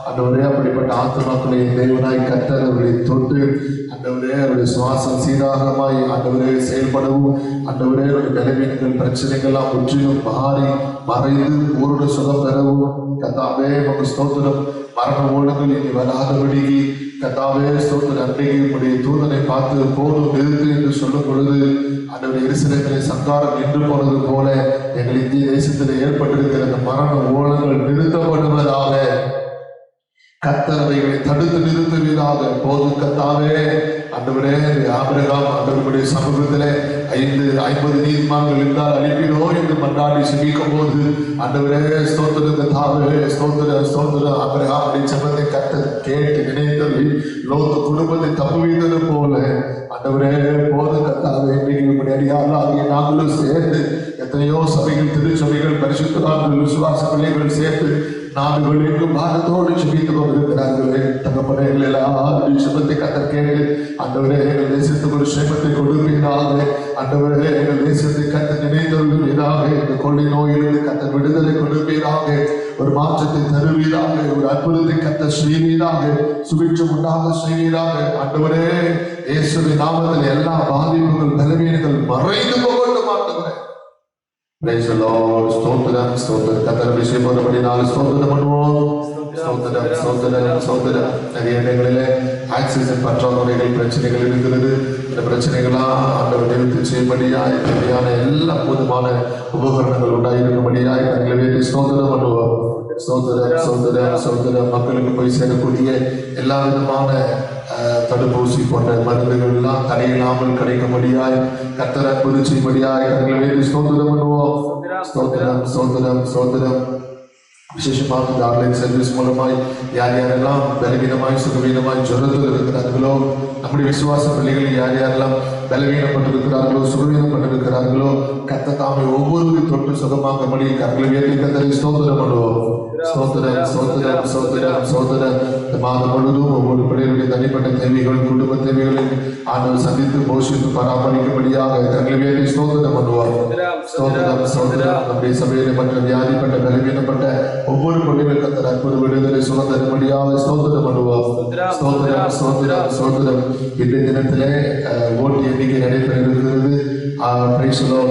Speaker 1: ஆண்டவரே, அப்படிப்பட்ட ஆத்மாக்களை தேவனாய் கர்த்தர் அவர்களை தொட்டு ஆண்டவரே அவருடைய சுவாசம் சீராகமாய் ஆண்டவரே செயல்படவும், ஆண்டவரே அவருடைய பலவீனங்கள் பிரச்சனைகள்லாம் முற்றிலும் மாறி மறைந்து பூரண சுகம் பெறவும் கர்த்தாவே உமக்கு ஸ்தோத்திரம். மரண ஓடங்கள் இனி வராதபடி கர்த்தாவே ஸ்தோத்திரம். அன்றைக்கு உடைய தூதனை பார்த்து போதும் நிறுத்து என்று சொல்லும் பொழுது ஆண்டவரே எருசலேமிலே சங்காரம் நின்று போனது போல எங்கள் இந்திய தேசத்தில் ஏற்பட்டிருக்கிற அந்த மரண ஓடங்கள் நிறுத்தப்படுவதாக. கர்த்தர் அவைகளை தடுத்து நிறுத்துவீராக. போதும் கர்த்தாவே. ஆண்டவரே, ஆபிரகாம் ஆண்டவருடைய சமூகத்திலே 50 நீதிமான்கள் இருந்தால் அழிப்பினோ என்று மன்றாடி சிபிக்கும் போது ஆண்டவரே ஸ்தோத்திரம் கர்த்தாவே, ஸ்தோத்திரம் ஸ்தோத்திரம். ஆபிரகாமுடைய ஜெபத்தை கர்த்தர் கேட்டு நினைத்தது லோத்து குடும்பத்தை தப்புவித்தது போல ஆண்டவரே போதும் கர்த்தாவே. இன்றைக்கு உங்களுடைய அடியார்களாகிய நாங்களும் சேர்ந்து எத்தனையோ சபைகள், திருச்சபைகள், பரிசுத்தவான்கள், விசுவாச பிள்ளைகள் சேர்த்து நாடுகள் எங்கும் பாரத்தோடு ஜெபித்துக் கொண்டிருக்கிறார்களே. தகப்பனே, எல்லாருடைய ஜெபத்தை கர்த்தர் கேட்டு ஆண்டவரே எங்கள் தேசத்துக்கு ஒரு சேமத்தை கொடுப்பீராக. ஆண்டவரே, எங்கள் தேசத்தை கர்த்தர் நினைத்தருள்வீராக. இந்த கொள்ளை நோயிலிருந்து கர்த்தர் விடுதலை கொடுப்பீராக. ஒரு மாற்றத்தை தருவீராக. ஒரு அற்புதத்தை கர்த்தர் செய்வீராக. சுபிட்சம் உண்டாக செய்வீராக. ஆண்டவரே, இயேசுவின் நாமத்தில் எல்லா பாதிப்புகள், பலவீனங்கள் மறைந்து போகட்டும். ஆண்டவரே, Praise the Lord. ஸ்தோத்திரம் ஸ்தோத்திரம். கர்த்தர் விஷயம் போறபடி நாலு ஸ்தோத்திரம் பண்ணுவோம். ஸ்தோத்திரம் ஸ்தோத்திரம் ஸ்தோத்திரம். நிறைய இடங்களிலே ஆக்சிஜன் பற்றாக்குறைகள் பிரச்சனைகள் இருக்கிறது. இந்த பிரச்சனைகளாம் ஆண்டவர் நிவர்த்தி செய்யும்படியாய் தேவையான எல்லா போதுமான உபகரணங்கள் உண்டாயிருக்கும்படியாய் கண்களை வைத்து ஸ்தோத்திரம் பண்ணுவோம். ஸ்தோத்திரம் ஸ்தோத்திரம் ஸ்தோத்திரம். மக்களுக்கு போய் சேரக்கூடிய எல்லா விதமான தடுப்பூசி போன்ற மருந்துகள் எல்லாம் தடையில்லாமல் கிடைக்கும்படியாய் கர்த்தர் அற்புதம் செய்யும்படியாய் கண்களை வைத்து ஸ்தோத்திரம் பண்ணுவோம். ஸ்தோத்திரம் ஸ்தோத்திரம் ஸ்தோத்திரம். விசேஷமாக இந்த ஆன்லைன் சர்வீஸ் மூலமாய் யார் யாரெல்லாம் பலவீனமாய் சுகவீனமாய் ஜுரத்தில் இருக்கிறார்களோ, நம்முடைய விசுவாச பிள்ளைகள் யார் யாரெல்லாம் பலவீனப்பட்டிருக்கிறார்களோ சுகவீனப்பட்டிருக்கிறார்களோ கர்த்தர் தாமே ஒவ்வொரு தொற்று சுகமாகும்படி கண்களை உயர்த்தி கர்த்தரை ஸ்தோத்திரம் பண்ணுவோம். ஸ்தோத்திரம் ஸ்தோத்திரம் ஸ்தோத்திரம் ஸ்தோத்திரம். இந்த மாதம் முழுவதும் ஒவ்வொரு பிள்ளைகளுடைய தனிப்பட்ட தேவைகள் குடும்ப தேவைகளை ஆண்டவர் சந்தித்து போஷித்து பராமரிக்கும்படியாக கண்களை உயர்த்தி ஸ்தோத்திரம் பண்ணுவோம். ஸ்தோத்திரம் ஸ்தோத்திரம். நம்முடைய சபையில மற்ற வியாதிப்பட்ட பலவீனப்பட்ட ஒவ்வொரு பிள்ளைகள் கர்த்தர் அற்புத விடுதலை சுதந்திரபடியாக ஸ்தோத்திரம் பண்ணுவோம். ஸ்தோத்திரம் ஸ்தோத்திரம் ஸ்தோத்திரம். இன்றைய தினத்திலே ஓட்டு எண்ணிக்கை நடைபெற இருக்கிறது.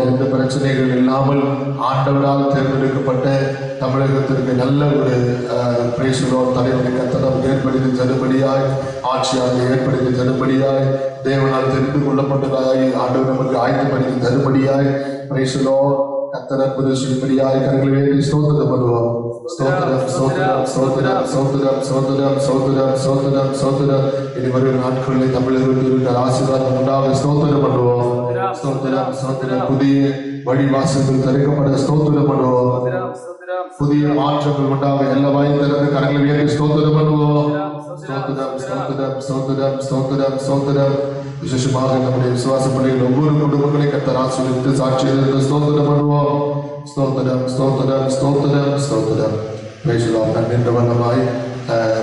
Speaker 1: எந்த பிரச்சனைகள் இல்லாமல் ஆண்டவரால் தேர்ந்தெடுக்கப்பட்ட தமிழகத்திற்கு நல்ல ஒரு தலைவரை கர்த்தர் ஏற்படுத்தி தரும்படியாய் ஆட்சியாக ஏற்படுத்தி தரும்படியாய் தேவனால் தெரிந்து கொள்ளப்பட்டதாய் ஆண்டவர் நமக்கு ஆயத்தப்படுத்தி தரும்படியாய் கர்த்தர் அற்புதம் செய்யும்படியாய் கண்களை வேண்டி ஸ்தோத்திரம் பண்ணுவோம். ஸ்தோத்திரம் ஸ்தோத்திரம் ஸ்தோத்திரம் ஸ்தோத்திரம் ஸ்தோத்திரம் ஸ்தோத்திரம் ஸ்தோத்திரம் ஸ்தோத்திரம். இனி வரும் நாட்களில் தமிழர்களுக்கு இருக்கிற ஆசீர்வாதம் உண்டாக ஸ்தோத்திரம் பண்ணுவோம். ஸ்தோத்திரம் ஸ்தோத்திரம். புதிய வழிவாசல்கள் திறக்கப்பட ஸ்தோத்திரம் பண்ணுவோம். புதிய மாற்றங்கள் உண்டாக எல்லா வாய் திறந்து கரங்களை உயர்த்தி ஸ்தோத்திரம் பண்ணுவோம். ஸ்தோத்திரம் ஸ்தோத்திரம் ஸ்தோத்திரம் ஸ்தோத்திரம் ஸ்தோத்திரம். விசேஷமாக நம்முடைய விசுவாச பள்ளியில் ஒவ்வொரு குடும்பங்களை கர்த்தர் ஆசீர்வதித்து சாட்சியிலிருந்து ஸ்தோத்திரம் பண்ணுவோம். ஸ்தோத்திரம் ஸ்தோத்திரம் ஸ்தோத்திரம் ஸ்தோத்திரம். Praise the Lord. நன்றின்ற வண்ணமாய்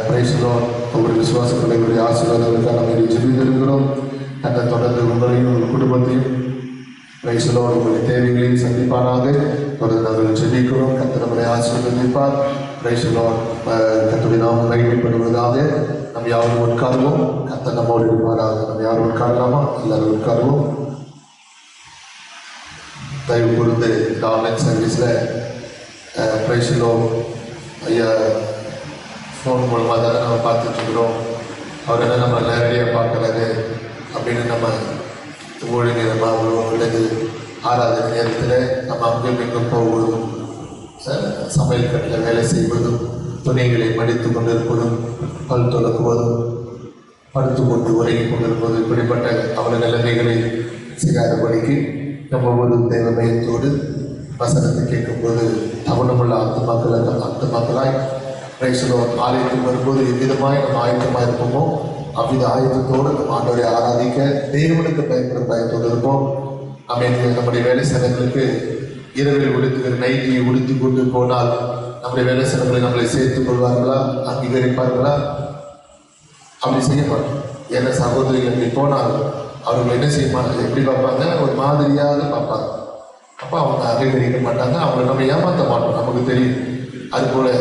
Speaker 1: பிரைஸ் தி லார்ட். ஒவ்வொரு விசுவாச பள்ளிகளுடைய ஆசீர்வாதங்களுக்காக நாம் ஜெபித்திருக்கிறோம். கர்த்தர் தொடர்ந்து உங்களையும் உங்கள் குடும்பத்தையும் பிரைஸ் தி லார்ட் உங்களுடைய தேவைகளையும் சந்திப்பாராக. தொடர்ந்து நாங்கள் ஜெபிக்கிறோம். கர்த்தர் நம்மளை ஆசீர்வதிப்பார். Praise the Lord. கர்த்தருடைய நாமம் மகிமைப்படுவதாக. நம்ம யாரும் உட்காருவோம். கர்த்தர் நம்மோடு இருப்பாராக. நம்ம யாரும் உட்காரலாமா? எல்லாரும் உட்காருவோம். தயவு கூர்ந்து இந்த ஆன்லைன் சர்வீஸில் பிரைஸ் தி லார்ட் ஐயா ஃபோன் மூலமாக தானே நம்ம பார்த்துட்ருக்குறோம். அவர் என்ன நம்ம நேரடியாக பார்க்கறது அப்படின்னு நம்ம ஊழி நேரமாக உள்ளது ஆராதனை நேரத்தில் நம்ம அங்கும் இங்கும் போவதும் சமையல் கட்டில் வேலை செய்வதும் துணிகளை மடித்து கொண்டிருப்பதும் பல் துலக்குவதும் படுத்து கொண்டு உறங்கி கொண்டிருப்பதும் இப்படிப்பட்ட அவருடைய நிலைமைகளை செய்யாதபடிக்கு நம்ம ஒரு தெய்வ பயத்தோடு வசனத்தை கேட்கும்போது கவனமுள்ள ஆத்துமாக்களாய் ஆலயத்துக்கு வரும்போது எவ்விதமாய் நம்ம ஆயத்தமாக இருப்போமோ அவ்வித ஆயத்தத்தோடு நம்ம ஆண்டவரை ஆராதிக்க தேவனுக்கு பயன்படும் பயத்தோடு இருப்போம். நம்முடைய வேலை ஸ்தலங்களுக்கு இரவில் உடுத்துகிற நைட்டியை உடுத்தி கொண்டு போனால் நம்முடைய வேலை ஸ்தலங்களை நம்மளை சேர்த்துக் கொள்வார்களா, அங்கீகரிப்பார்களா? அப்படி செய்ய மாட்டோம். ஏன்னா சகோதரிகள் அப்படி போனால் அவர்கள் என்ன செய்ய எப்படி பார்ப்பாங்க? ஒரு மாதிரியாக பார்ப்பாங்க. அப்போ அவங்க அங்கீகரிக்க மாட்டாங்க. அவங்களை நம்ம ஏமாற்ற மாட்டோம். நமக்கு தெரியும். அதுபோல்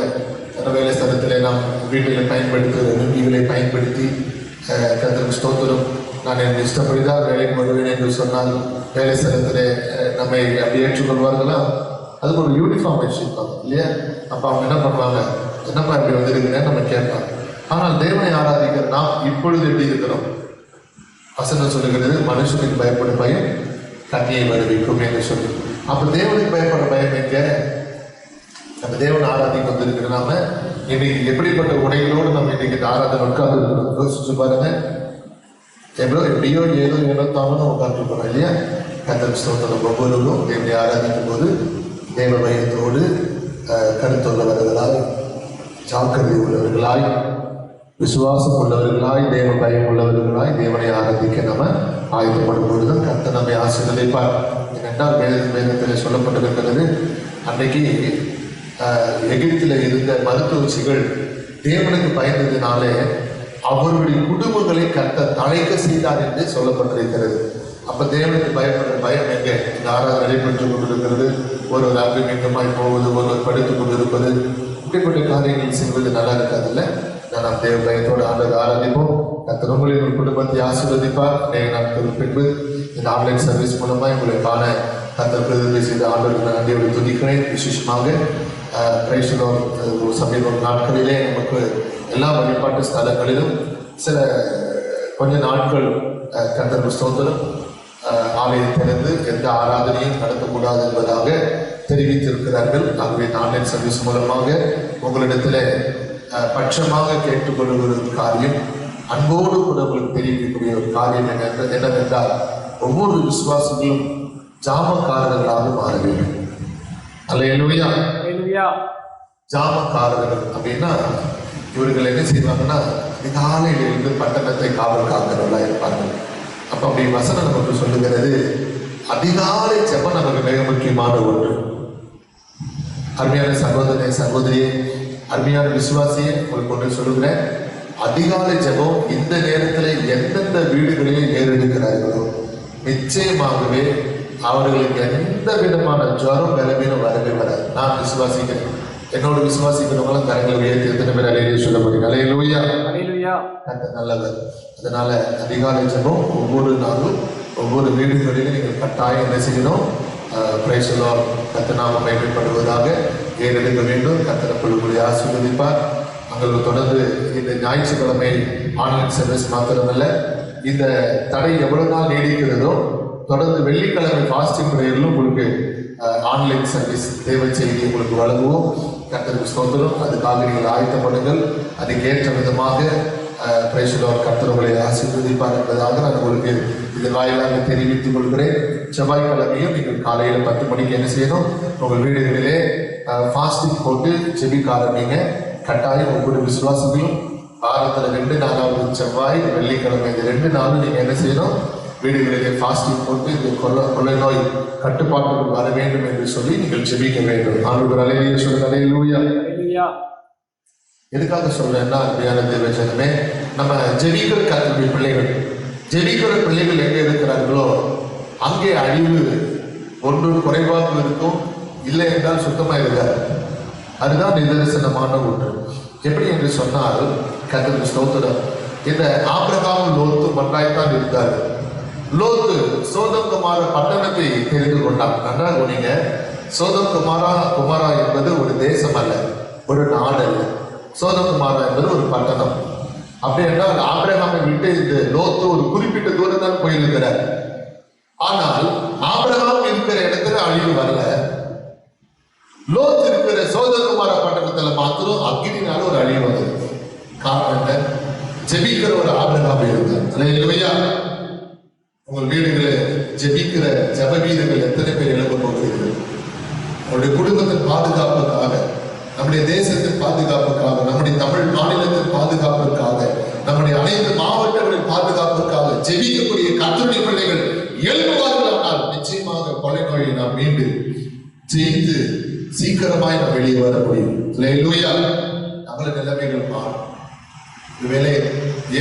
Speaker 1: வேலை ஸ்தலத்தில் நாம் வீட்டில் பயன்படுத்துகிற நுங்கிகளை பயன்படுத்தி கர்த்தருக்கு ஸ்தோத்திரம் நான் என் இஷ்டப்படிதான் வேலைக்கு வருவேன் என்று சொன்னால் வேலை ஸ்தலத்தில் நம்மை அப்படி ஏற்றுக்கொள்வார்களா? அதுக்கு ஒரு யூனிஃபார்ம் வச்சுருப்பாங்க இல்லையா? அப்போ அவங்க என்ன பண்ணுவாங்க? என்னப்பா இப்படி வந்திருக்கிறேன்னு நம்ம கேட்பாங்க. ஆனால் தேவனை ஆராதிக்கிற நாம் இப்பொழுது எப்படி இருக்கிறோம்? வசனம் சொல்லுகிறது மனுஷனுக்கு பயப்படும் பயம் கண்ணியை வருவிக்கும் என்று சொல்லி. அப்போ தேவனுக்கு பயப்பட பயம் எங்க? நம்ம தேவன் ஆராதிக்க வந்திருக்கிற நாம இன்னைக்கு எப்படிப்பட்ட உடைகளோடு நம்ம இன்னைக்கு ஆராதனை உட்கார்ந்து இருக்கிறோம் யோசிச்சு பாருங்க. எப்படியோ ஏதோ தானும் உட்காந்துருக்கிறோம் இல்லையா? கர்த்தருக்கு ஸ்தோத்திரம். ஒவ்வொருவரும் தேவனை ஆராதிக்கும் போது தேவ பயத்தோடு கருத்துள்ளவர்களாய் ஜாக்கிரதை உள்ளவர்களாய் விசுவாசம் உள்ளவர்களாய் தேவ பயம் உள்ளவர்களாய் தேவனை ஆராதிக்க நம்ம ஆயுதப்படும் பொழுதுதான் கர்த்தர் நம்மை ஆசீர்வதிப்பார். இரண்டாவது வேதத்தில் சொல்லப்பட்டிருக்கிறது, அன்றைக்கு எகிப்தில் இருந்த மருத்துவச்சிகள் தேவனுக்கு பயந்ததினாலே அவருடைய குடும்பங்களை கர்த்தர் தழைக்க செய்தார் என்று சொல்லப்பட்டிருக்கிறது. அப்ப தேவனுக்கு பயப்படுற பயம் எங்க? இந்த ஆராதனை நடைபெற்றுக் கொண்டிருக்கிறது. ஒருவர் அங்குமிங்குமாய் போவது, ஒருவர் படித்துக் கொண்டிருப்பது, இப்படிப்பட்ட காரியங்கள் செய்வது நல்லா இருக்காதுல்ல. நாம் தேவ பயத்தோடு ஆண்டவரை ஆராதிப்போம். கர்த்தர் உங்களின் குடும்பத்தை ஆசீர்வதிப்பார். நாட்களுக்கு பின்பு இந்த ஆன்லைன் சர்வீஸ் மூலமாக உங்களை காண கர்த்தர் பிரதிநிதி செய்த ஆண்டவருக்கு நன்றியோடு துதிக்கிறேன். விசேஷமாக சமீப நாட்களிலே நமக்கு எல்லா வழிபாட்டு ஸ்தலங்களிலும் சில கொஞ்ச நாட்கள் கர்த்தருக்கு ஸ்தோத்திரம் ஆலயத்திலிருந்து எந்த ஆராதனையும் நடத்தக்கூடாது என்பதாக தெரிவித்திருக்கிறார்கள். ஆகவே ஆன்லைன் சர்வீஸ் மூலமாக உங்களிடத்தில் பட்சமாக கேட்டுக்கொள்ளுகிற ஒரு காரியம், அன்போடு கூட உங்களுக்கு தெரிவிக்கக்கூடிய ஒரு காரியம் என்னவென்றால், ஒவ்வொரு விசுவாசிகளும் ஜாமக்காரர்களாக மாற வேண்டும். அல்லேலூயா. ஜாமக்காரர்கள் அப்படின்னா இவர்கள் என்ன செய்வாங்கன்னா, காலையில் இருந்து பட்டணத்தை காவல் காக்கிறவர்களா இருப்பாங்க. அப்ப அப்படி வசனம் நமக்கு சொல்லுகிறது, அதிகாலை ஜெபம் நமக்கு மிக முக்கியமான ஒன்று. அருமையான சகோதரனே, சகோதரியே, அருமையான விசுவாசியே, உங்களுக்கு ஒன்று சொல்லுகிறேன். அதிகாலை ஜெபம் இந்த நேரத்தில் எந்தெந்த வீடுகளில் ஏறெடுக்கிறார்களோ நிச்சயமாகவே அவர்களுக்கு எந்த விதமான ஜுவரம் பலவீனம் வரவே வராது. நான் விசுவாசிக்கிறேன். என்னோட விசுவாசிக்கிறவங்களும் கரங்களை உயர்த்தி எத்தனை பேர் அலையிலே சொல்ல முடியும்? அலையிலூயா. நல்லவர். அதனால அதிகாலை ஜெபம் ஒவ்வொரு நாளும் ஒவ்வொரு வீடுகளிலும் நீங்கள் கட்டாயம் என்ன செய்யணும்? Praise the Lord. கர்த்தர் மகிமைப்படுவதாக ஏறெடுக்க வேண்டும். கர்த்தர் கொள்ளும்படி ஆசீர்வதிப்பார். உங்களுக்கு தொடர்ந்து இந்த ஞாயிற்றுக்கிழமை ஆன்லைன் சர்வீஸ் மாத்திரமல்ல, இந்த தடை எவ்வளவு நாள் நீடிக்கிறதோ தொடர்ந்து வெள்ளிக்கிழமை ஃபாஸ்டிங் பிரேயரிலும் உங்களுக்கு ஆன்லைன் சர்வீஸ் தேவை செய்தி உங்களுக்கு வழங்குவோம். கர்த்தருக்கு ஸ்தோத்திரம். அதுக்காக நீங்கள் ஆயத்தப்படுங்கள். அதுக்கேற்ற விதமாக பிரைஸ் தி லார்ட் கர்த்தர் உங்களை ஆசீர்வதிப்பார் என்பதாக நான் உங்களுக்கு இதன் வாயிலாக தெரிவித்துக் கொள்கிறேன். செவ்வாய்க்கிழமையும் நீங்கள் காலையில் 10 மணிக்கு என்ன செய்யணும்? உங்கள் வீடுகளிலே ஃபாஸ்டிங் போட்டு ஜெபிக்க ஆரம்பிங்க. கட்டாயம் ஒவ்வொரு விசுவாசிகளும் வாரத்தில் 2 நாளாவது செவ்வாய் வெள்ளிக்கிழமை இந்த 2 நாளும் நீங்கள் என்ன செய்யணும்? வீடுகளிலே ஃபாஸ்டிங் போட்டு இந்த கொள்ளை நோய் கட்டுப்பாட்டுக்கு வர வேண்டும் என்று சொல்லி நீங்கள் ஜெபிக்க வேண்டும். ஆண்டவர் அல்லேலூயா சொல்லுங்க. அல்லேலூயா. எதுக்காக சொல்றேன்னா, அருமையான தேவஜனமே, நம்ம ஜெபிக்கிற கர்த்தருடைய பிள்ளைகள், ஜெபிக்கிற பிள்ளைகள் எங்கே இருக்கிறார்களோ அங்கே அழிவு ஒன்று குறைவாக இருக்கும், இல்லை என்றால் சுத்தமாக இருக்காது. அதுதான் நிதர்சனமான ஒன்று. எப்படி என்று சொன்னால், கர்த்தருக்கு ஸ்தோத்திரம், இந்த ஆபிரகாம் லோத்து ஒன்றாய்த்தான் இருந்தார். லோத்து சோதம் குமார பட்டணத்தை தெரிந்து கொண்டார். நன்றாக நீங்க, சோதம் குமாரா என்பது ஒரு தேசம் அல்ல, ஒரு நாடு அல்ல. சோதம் குமாரா என்பது ஒரு பட்டணம். அப்படி என்றால் ஆபிரகாமை விட்டு இந்த லோத்து ஒரு குறிப்பிட்ட தூரம் தான் போயிருக்கிறார். ஆனால் ஆபிரகாம் இருக்கிற இடத்துல அழிவு வரல. லோத் இருக்கிற சோதகுமார பட்டணத்துல மாத்திரம் அக்னினால ஒரு அழிவு வந்தது. காரணம் என்ன? ஜெபிக்கிற ஒரு ஆபிரகாம் இருந்தார். அல்லேலூயா. உங்கள் வீடுகளை ஜெபிக்கிற ஜெப வீரர்கள் எத்தனை பேர் எழுப்ப போகிறீர்கள்? நம்முடைய குடும்பத்தின் பாதுகாப்புக்காக, நம்முடைய தேசத்தின் பாதுகாப்புக்காக, நம்முடைய தமிழ் மாநிலத்தின் பாதுகாப்புக்காக, நம்முடைய அனைத்து மாவட்டங்களின் பாதுகாப்புக்காக ஜெபிக்கக்கூடிய கர்த்தருடைய பிள்ளைகள் எழுப்புவார்கள். ஆனால் நிச்சயமாக கொலை நோயை நாம் மீண்டு ஜெயித்து சீக்கிரமாய் நாம் வெளியே வர முடியும். அல்லேலூயா. நம்மள நிலைமைகள் மாறும். ஒருவேளை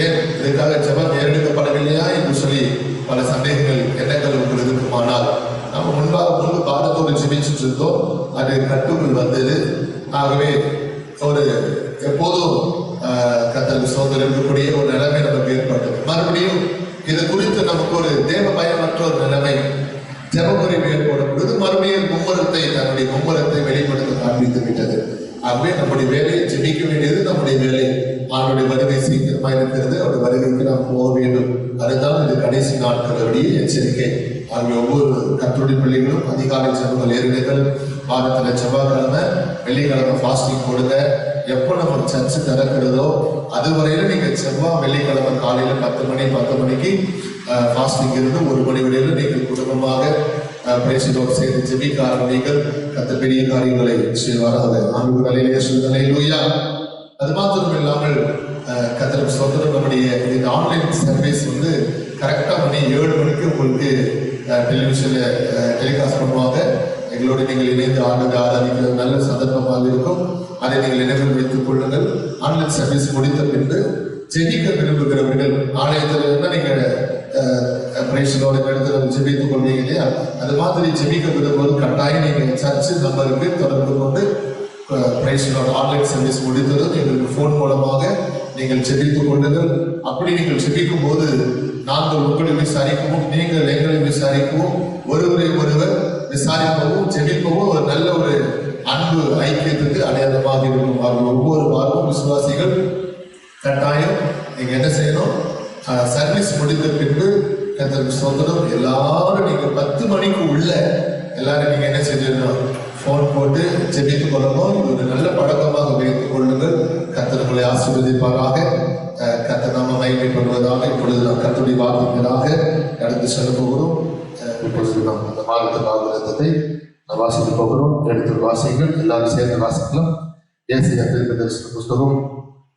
Speaker 1: ஏன் இதற்காக ஜெபம் ஏறெடுக்கப்படவில்லையா என்று சொல்லி பல சந்தேகங்கள் எண்ணங்கள் உங்களுக்கு இருக்குமானால், நம்ம முன்பு பாரத்தோடு ஜெபிச்சுட்டு இருந்தோம். அது கட்டுக்குள் வந்தது. ஆகவே ஒரு எப்போதும் கர்த்தருக்கு ஸ்தோத்திரம் இருக்கக்கூடிய ஒரு நிலைமை நமக்கு ஏற்பட்டது. மறுபடியும் இது குறித்து நமக்கு ஒரு தேவ பயமற்ற ஒரு நிலைமை, ஜெபக்குறைவு ஏற்படப்படுவது மறுபடியும் தன்னுடைய மும்மரத்தை வெளிப்படுத்த காண்பித்து விட்டது. ஆகவே நம்முடைய வேலையை ஜெபிக்க வேண்டியது நம்முடைய வேலை. அவனுடைய வருகை சீக்கிரமா இருக்கிறது. அவருடைய வருகைக்கு நாம் போக வேண்டும். அதுதான் இது கடைசி நாட்களுடைய எச்சரிக்கை. ஆகிய ஒவ்வொரு கர்த்தருடைய பிள்ளைகளும் அதிகாலை ஜெபங்கள் ஏறுங்கள். வாரத்தில் செவ்வாய்க்கிழமை வெள்ளிக்கிழமை ஃபாஸ்டிங் கொடுங்க. எப்போ நம்ம சர்ச்சு திறக்கிறதோ அதுவரையில நீங்க செவ்வாய் வெள்ளிக்கிழமை காலையில 10 மணிக்கு ஃபாஸ்டிங் இருந்து 1 மணி வரையில நீங்கள் குடும்பமாக பேசினோர் செய்து ஜெபிக்க ஆரம்பிங்கள். கர்த்தர் பெரிய காரியங்களை செய்வாராக. ஆண்டவர் அல்லேலூயா. அது மாத்திரம் இல்லாமல் கர்த்தருக்கு ஸ்தோத்திரம், நம்முடைய இந்த ஆன்லைன் சர்வீஸ் வந்து கரெக்டா மணி 7 மணிக்கு உங்களுக்கு டெலிவிஷன்ல டெலிகாஸ்ட் பண்ணுவாங்க. எங்களோடு நீங்கள் இணைந்து ஆராதிக்கிறது நல்ல சந்தர்ப்பமாக இருக்கும். அதை நீங்கள் நினைவில் வைத்துக் கொள்ளுங்கள். ஆன்லைன் சர்வீஸ் முடித்த பின்பு ஜெபிக்க விரும்புகிறவர்கள் ஆலயத்தில் இருந்தால் நீங்கள் இடத்துல ஜெபித்துக் கொள்வீங்க இல்லையா? அது மாதிரி ஜெபிக்க விரும்புவது கட்டாயம் நீங்கள் சர்ச்சு நம்பருக்கு தொடர்பு கொண்டு ஆன்லைன் சர்வீஸ் முடித்ததும் எங்களுக்கு போன் மூலமாக நீங்கள் ஜெபித்துக் கொள்ளுங்கள். அப்படி நீங்கள் ஜெபிக்கும் போது நாங்கள் உங்களை விசாரிக்கவும், நீங்கள் எங்களை விசாரிக்கவும், ஒருவரை ஒருவர் விசாரிக்கவும் ஜெபிக்கவும் ஒரு நல்ல ஒரு அன்பு ஐக்கியத்துக்கு அடையாளமாக இருக்கும். ஒவ்வொரு வாரமும் விசுவாசிகள் கட்டாயம் நீங்க என்ன செய்யணும், சர்வீஸ் முடிந்த பின்பு கர்த்தருக்கு ஸ்தோத்திரம் எல்லாரும் நீங்க 10 மணிக்கு உள்ள எல்லாரும் நீங்க என்ன செஞ்சிடணும், போன் போட்டு ஜெபித்துக் கொள்ளணும். இது ஒரு நல்ல பழக்கமாக வைத்துக் கொள்ளுங்கள். கர்த்தர் உங்களை ஆசீர்வதிப்பாராக. கர்த்தர் நாம மகிமைப்படுவதாக. இப்பொழுது நாம் கர்த்தருடைய வார்த்தைகளாக கடந்து செல்ல போகிறோம். இப்பொழுது நாம் அந்த மாதத்தின் வாக்குத்தத்தத்தை நாம் வாசிக்க போகிறோம். எடுத்து வாசிங்கள், எல்லாரும் சேர்ந்து வாசிக்கலாம். ஏசாயா தீர்க்கதரிசன புஸ்தகம்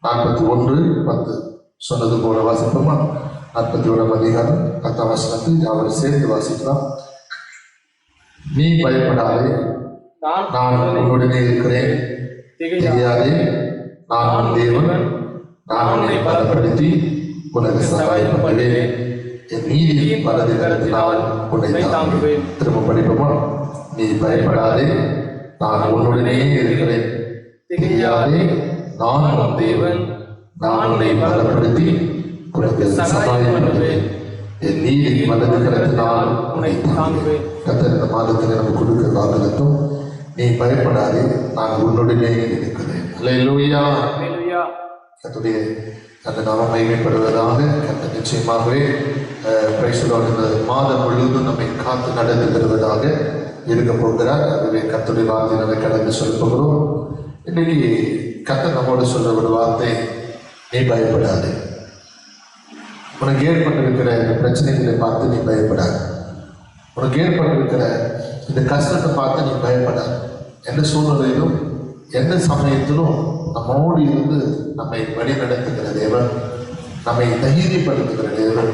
Speaker 1: 41:10 சொன்னது போல வாசிப்போமா? 41ஆம் அதிகாரம் 10ஆம் வசனத்தை யாவரும் சேர்ந்து வாசிக்கலாம். நீ பயப்படாதே, நான் உன்னுடனே இருக்கிறேன். திகையாதே, நான் உன் தேவன். நான் உன்னை பலப்படுத்தி உனக்கு சகாயம் பண்ணுவேன். என் நீதியின் வலது கரத்தினால் உன்னை தாங்குவேன். திரும்ப படிப்போமா? நீ பயப்படாதே, நான் உன்னுடனே இருக்கிறேன். திகையாதே, நான் உன் தேவன். நான் உன்னை பலப்படுத்தி உனக்கு சகாயம் பண்ணுவேன். என் நீதியின் வலது கரத்தினால் உன்னை தாங்குவேன். கர்த்தர் இந்த மாதத்தில் நமக்கு கொடுக்க வாக்குத்தத்தம், நீ பயப்படாதே, நான் உன்னுடனே இருக்கிறேன். அல்லேலூயா. கர்த்தருடைய அந்த நாமம் மகிமைப்படுவதாக. கர்த்தர் நிச்சயமாகவே இந்த மாதம் முழுவதும் நம்மை காத்து நடத்துகிறவராக இருக்க போகிறார். அதுவே கர்த்தருடைய வார்த்தை நம்ம கடந்து சொல்ல போகிறோம். இன்னைக்கு கர்த்தர் நம்மோடு சொல்ற ஒரு வார்த்தை, நீ பயப்படாது. உனக்கு ஏற்பட்டிருக்கிற இந்த பிரச்சனைகளை பார்த்து நீ பயப்படாது. உனக்கு ஏற்பட்டிருக்கிற இந்த கஷ்டத்தை பார்த்து நீ பயப்படாது. எந்த சூழ்நிலையிலும் எந்த சமயத்திலும் நம்மோடு இருந்து நம்மை வழி நடத்துகிற தேவன், நம்மை தைரியப்படுத்துகிற தேவன்,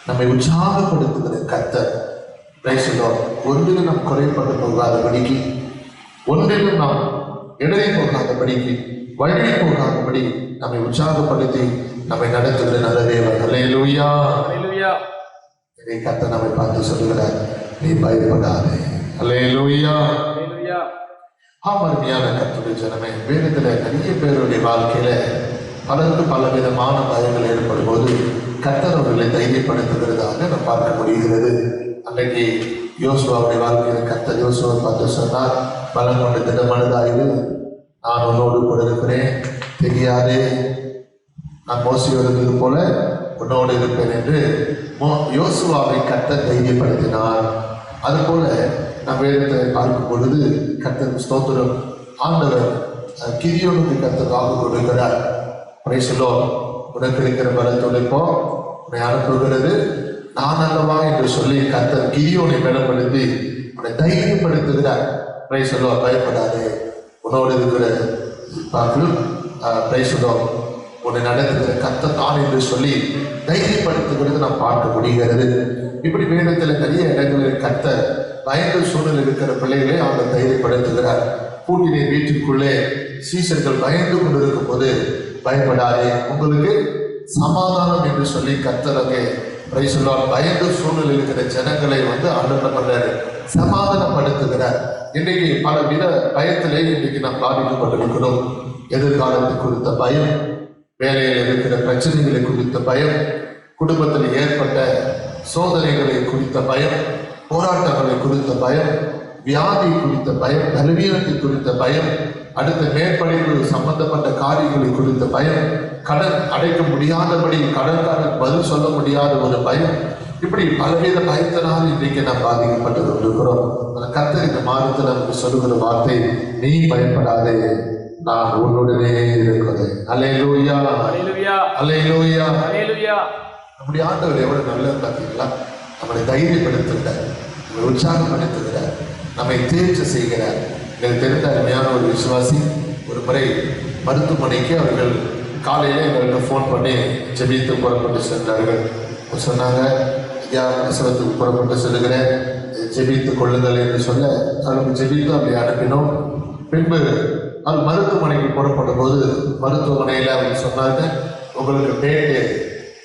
Speaker 1: நம்மை உற்சாகப்படுத்துகிற கர்த்தர். ஒன்றிலும் நாம் குறைப்பட்டு போகாதபடிக்கு, ஒன்றிலும் நாம் இடறி போகாதபடிக்கு, வழி போகாதபடி நம்மை உற்சாகப்படுத்தி நம்மை நடத்துகிற நல்ல தேவன். அல்லேலூயா. இதை கர்த்தர் நம்மை பார்த்து சொல்லுகிறார், நீ பயப்படாதே. அல்லேலூயா. அருமையான கர்த்தருடைய ஜனமே, வேதத்துல நிறைய பேருடைய வாழ்க்கையில பலருக்கு பல விதமான பயங்கள் ஏற்படும் போது கர்த்தர் அவர்களை தைரியப்படுத்துகிறதாக நாம் பார்க்க முடிகிறது. அன்றைக்கு யோசுவாவுடைய வாழ்க்கையில கர்த்தர் யோசுவா பார்த்து சொன்னார், பலம் கொண்டு திடமனதாயிரு, நான் உன்னோடு கூட இருக்கிறேன். தெரியாதே, நான் மோசையோடு இருந்தது போல உன்னோடு இருப்பேன் என்று யோசுவாவை கர்த்தர் தைரியப்படுத்தினார். அதுபோல நம் வேதத்தை பார்க்கும் பொழுது கர்த்தர் ஸ்தோத்திரம், ஆண்டவர் கிதியோனுக்கு கர்த்தர் வாக்கு கொடுக்கிறார். உனக்கு இருக்கிற பலத்தோடு போ, உன்னை அனுப்புகிறது நான் அல்லவா என்று சொல்லி கர்த்தர் கிதியோனை பலப்படுத்தி உன்னை தைரியப்படுத்துகிறார். பயப்படாதே, உன்னோடு இருக்கிற உன்னை நடத்துகிற கர்த்தர் தான் என்று சொல்லி தைரியப்படுத்துகிறது நாம் பார்க்க முடிகிறது. இப்படி வேதத்தில் நிறைய இடங்களில் கர்த்தர் பயந்த சூழல் இருக்கிற பிள்ளைகளை அவர் தைரியப்படுத்துகிறார். பூட்டினை வீட்டிற்குள்ளே சீசர்கள் பயந்து கொண்டிருக்கும் போது பயப்படாதே, உங்களுக்கு சமாதானம் என்று சொல்லி கர்த்தர் அங்கே பயந்த சூழல் இருக்கிற ஜனங்களை ஆண்டவர் பண்றாரு, சமாதானப்படுத்துகிறார். இன்றைக்கு பல வித பயத்திலே இன்றைக்கு நாம் பாதிக்கப்பட்டிருக்கிறோம். எதிர்காலத்தை குறித்த பயம், வேலையில் இருக்கிற பிரச்சனைகளை குறித்த பயம், குடும்பத்தில் ஏற்பட்ட சோதனைகளை குறித்த பயம், போராட்டங்களை குறித்த பயம், வியாதி குறித்த பயம், பலவீனத்தை குறித்த பயம், அடுத்த மேற்படிப்பு சம்பந்தப்பட்ட காரியங்களை குறித்த பயம், கடன் அடைக்க முடியாதபடி கடன்காரன் பதில் சொல்ல முடியாத ஒரு பயம், இப்படி பலவித பயத்தினால் இன்றைக்கு நாம் பாதிக்கப்பட்டு கொண்டிருக்கிறோம். கர்த்தர் இந்த மாதத்தில் நமக்கு சொல்லுகிற வார்த்தை, நீ பயப்படாதே, நான் உன்னுடனே இருக்கிறேன். அல்லேலூயா, அல்லேலூயா, அல்லேலூயா. நம்முடைய ஆண்டவர் எவ்வளவு நல்லது பார்த்தீங்களா? நம்மளை தைரியப்படுத்துகிறார், நம்மை உற்சாகப்படுத்துகிறார், நம்மை தேர்ச்சி செய்கிறார். எங்களுக்கு தெரிந்த அருமையான ஒரு விசுவாசி ஒரு முறை மருத்துவமனைக்கு அவர்கள் காலையில எங்களுக்கு ஃபோன் பண்ணி ஜெபித்து புறப்பட்டு சென்றார்கள். சொன்னாங்க, ஐயா பிரசவத்துக்கு புறப்பட்டு செல்லுகிறேன், ஜெபித்து கொள்ளுங்கள் என்று சொல்ல அவர்களுக்கு ஜெபித்து அப்படி அனுப்பினோம். பின்பு அது மருத்துவமனைக்கு புறப்படும் போது மருத்துவமனையில் அவங்க சொன்னாங்க, உங்களுக்கு டேட்டு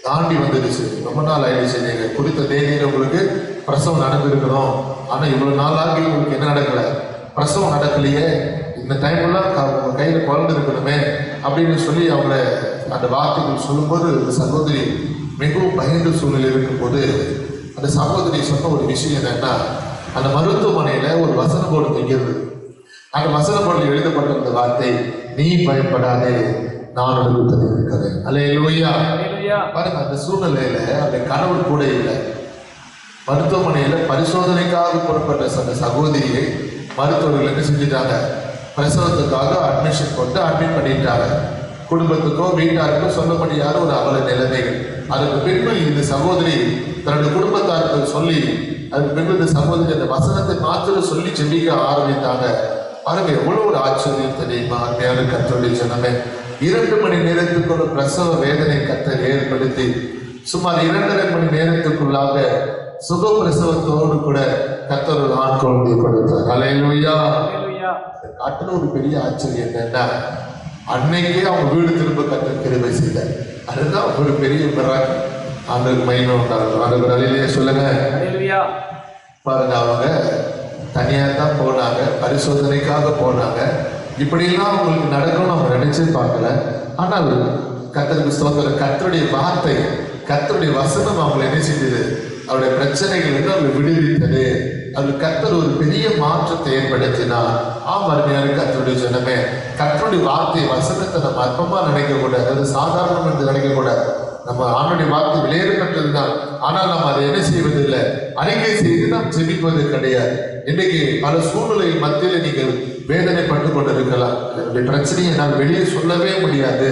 Speaker 1: தாண்டி வந்துடுச்சு, ரொம்ப நாள் ஆயிடுச்சு, நீங்கள் குறித்த தேதியில் உங்களுக்கு பிரசவம் நடந்திருக்கணும், ஆனால் இவ்வளோ நாள் ஆகி உங்களுக்கு என்ன நடக்கலை, பிரசவம் நடக்கலையே, இந்த டைம்லாம் உங்கள் கையில் குழந்தை இருக்கணுமே அப்படின்னு சொல்லி அவங்கள அந்த வார்த்தைகள் சொல்லும்போது அந்த சகோதரி மிகவும் பயந்த சூழ்நிலை இருக்கும்போது அந்த சகோதரி சொன்ன ஒரு விஷயம் என்னன்னா, அந்த மருத்துவமனையில் ஒரு வசன போர்டு வைக்கிறது. அந்த வசன பொருள் எழுதப்பட்டிருந்த வார்த்தை, நீ பயப்படாதே, நான் உனக்கு துணை இருக்கிறேன். அல்லேலூயா. பாருங்க, அந்த சூழ்நிலையில அந்த கணவர் கூட இல்லை. மருத்துவமனையில பரிசோதனைக்காக புறப்பட்ட அந்த சகோதரியை மருத்துவர்கள் என்ன செஞ்சுட்டாங்க, பிரசவத்துக்காக அட்மிஷன் கொண்டு அட்மிட் பண்ணிட்டாங்க. குடும்பத்துக்கோ வீட்டாருக்கோ சொல்ல முடியாத ஒரு அவல நிலைமைகள். அதுக்கு பின்பு இந்த சகோதரி தன்னுடைய குடும்பத்தாருக்கு சொல்லி, அதுக்கு பின்பு இந்த சகோதரி அந்த வசனத்தை மாத்திரம் சொல்லி செபிக்க ஆரம்பித்தாங்க. பாருங்க, எவ்வளவு ஒரு ஆச்சரியம் தெரியுமா அருமையான கர்த்தருடைய ஜனமே. 2 மணி நேரத்துக்குள்ள பிரசவ வேதனை கர்த்தர் ஏற்படுத்தி சுமார் 2.5 மணி நேரத்துக்குள்ளாக சுகப்பிரசவத்தோடு கூட கர்த்தர் ஒரு ஆண் குழந்தையை கொடுத்தார். அல்லேலூயா. காட்டுல ஒரு பெரிய ஆச்சரியம் என்னன்னா, அன்னைக்கே அவங்க வீடு திரும்ப கர்த்தர் கிருபை செய்தார். அதுதான் ஒரு பெரிய மிராக்கிள். ஆண்டவருக்கு மகிமை உண்டாகட்டும். ஆண்டவர் அல்லேலூயா சொல்லுங்க. பாருங்க, அவங்க தனியா தான் போனாங்க, பரிசோதனைக்காக போனாங்க. இப்படியெல்லாம் அவங்களுக்கு நடக்கணும்னு அவங்க நினைச்சே பார்க்கல. ஆனால் கர்த்தருக்கு ஸ்தோத்திரம், கர்த்தருடைய வார்த்தை, கர்த்தருடைய வசனம் அவங்களை என்ன செஞ்சது, அவருடைய பிரச்சனைகள் வந்து அவங்களை விடுவித்தது. அதில் கர்த்தர் ஒரு பெரிய மாற்றத்தை ஏற்படுத்தினார். அருமையான கர்த்தருடைய ஜனமே, கர்த்தருடைய வார்த்தை வசனத்தை நம்ம அற்பமா நினைக்கக்கூடாது, அது சாதாரணம் என்று நினைக்கக்கூடாது. நம்ம ஆணுடைய வார்த்தை விலையேறப்பட்டதுதான். ஆனால் நாம் அதை என்ன செய்வதில்லை, அறிக்கை செய்து நாம் ஜெபிப்பது கிடையாது. இன்னைக்கு பல சூழ்நிலை மத்தியில் நீங்கள் வேதனைப்பட்டு கொண்டிருக்கலாம். என்னுடைய பிரச்சனையை நான் வெளியே சொல்லவே முடியாது,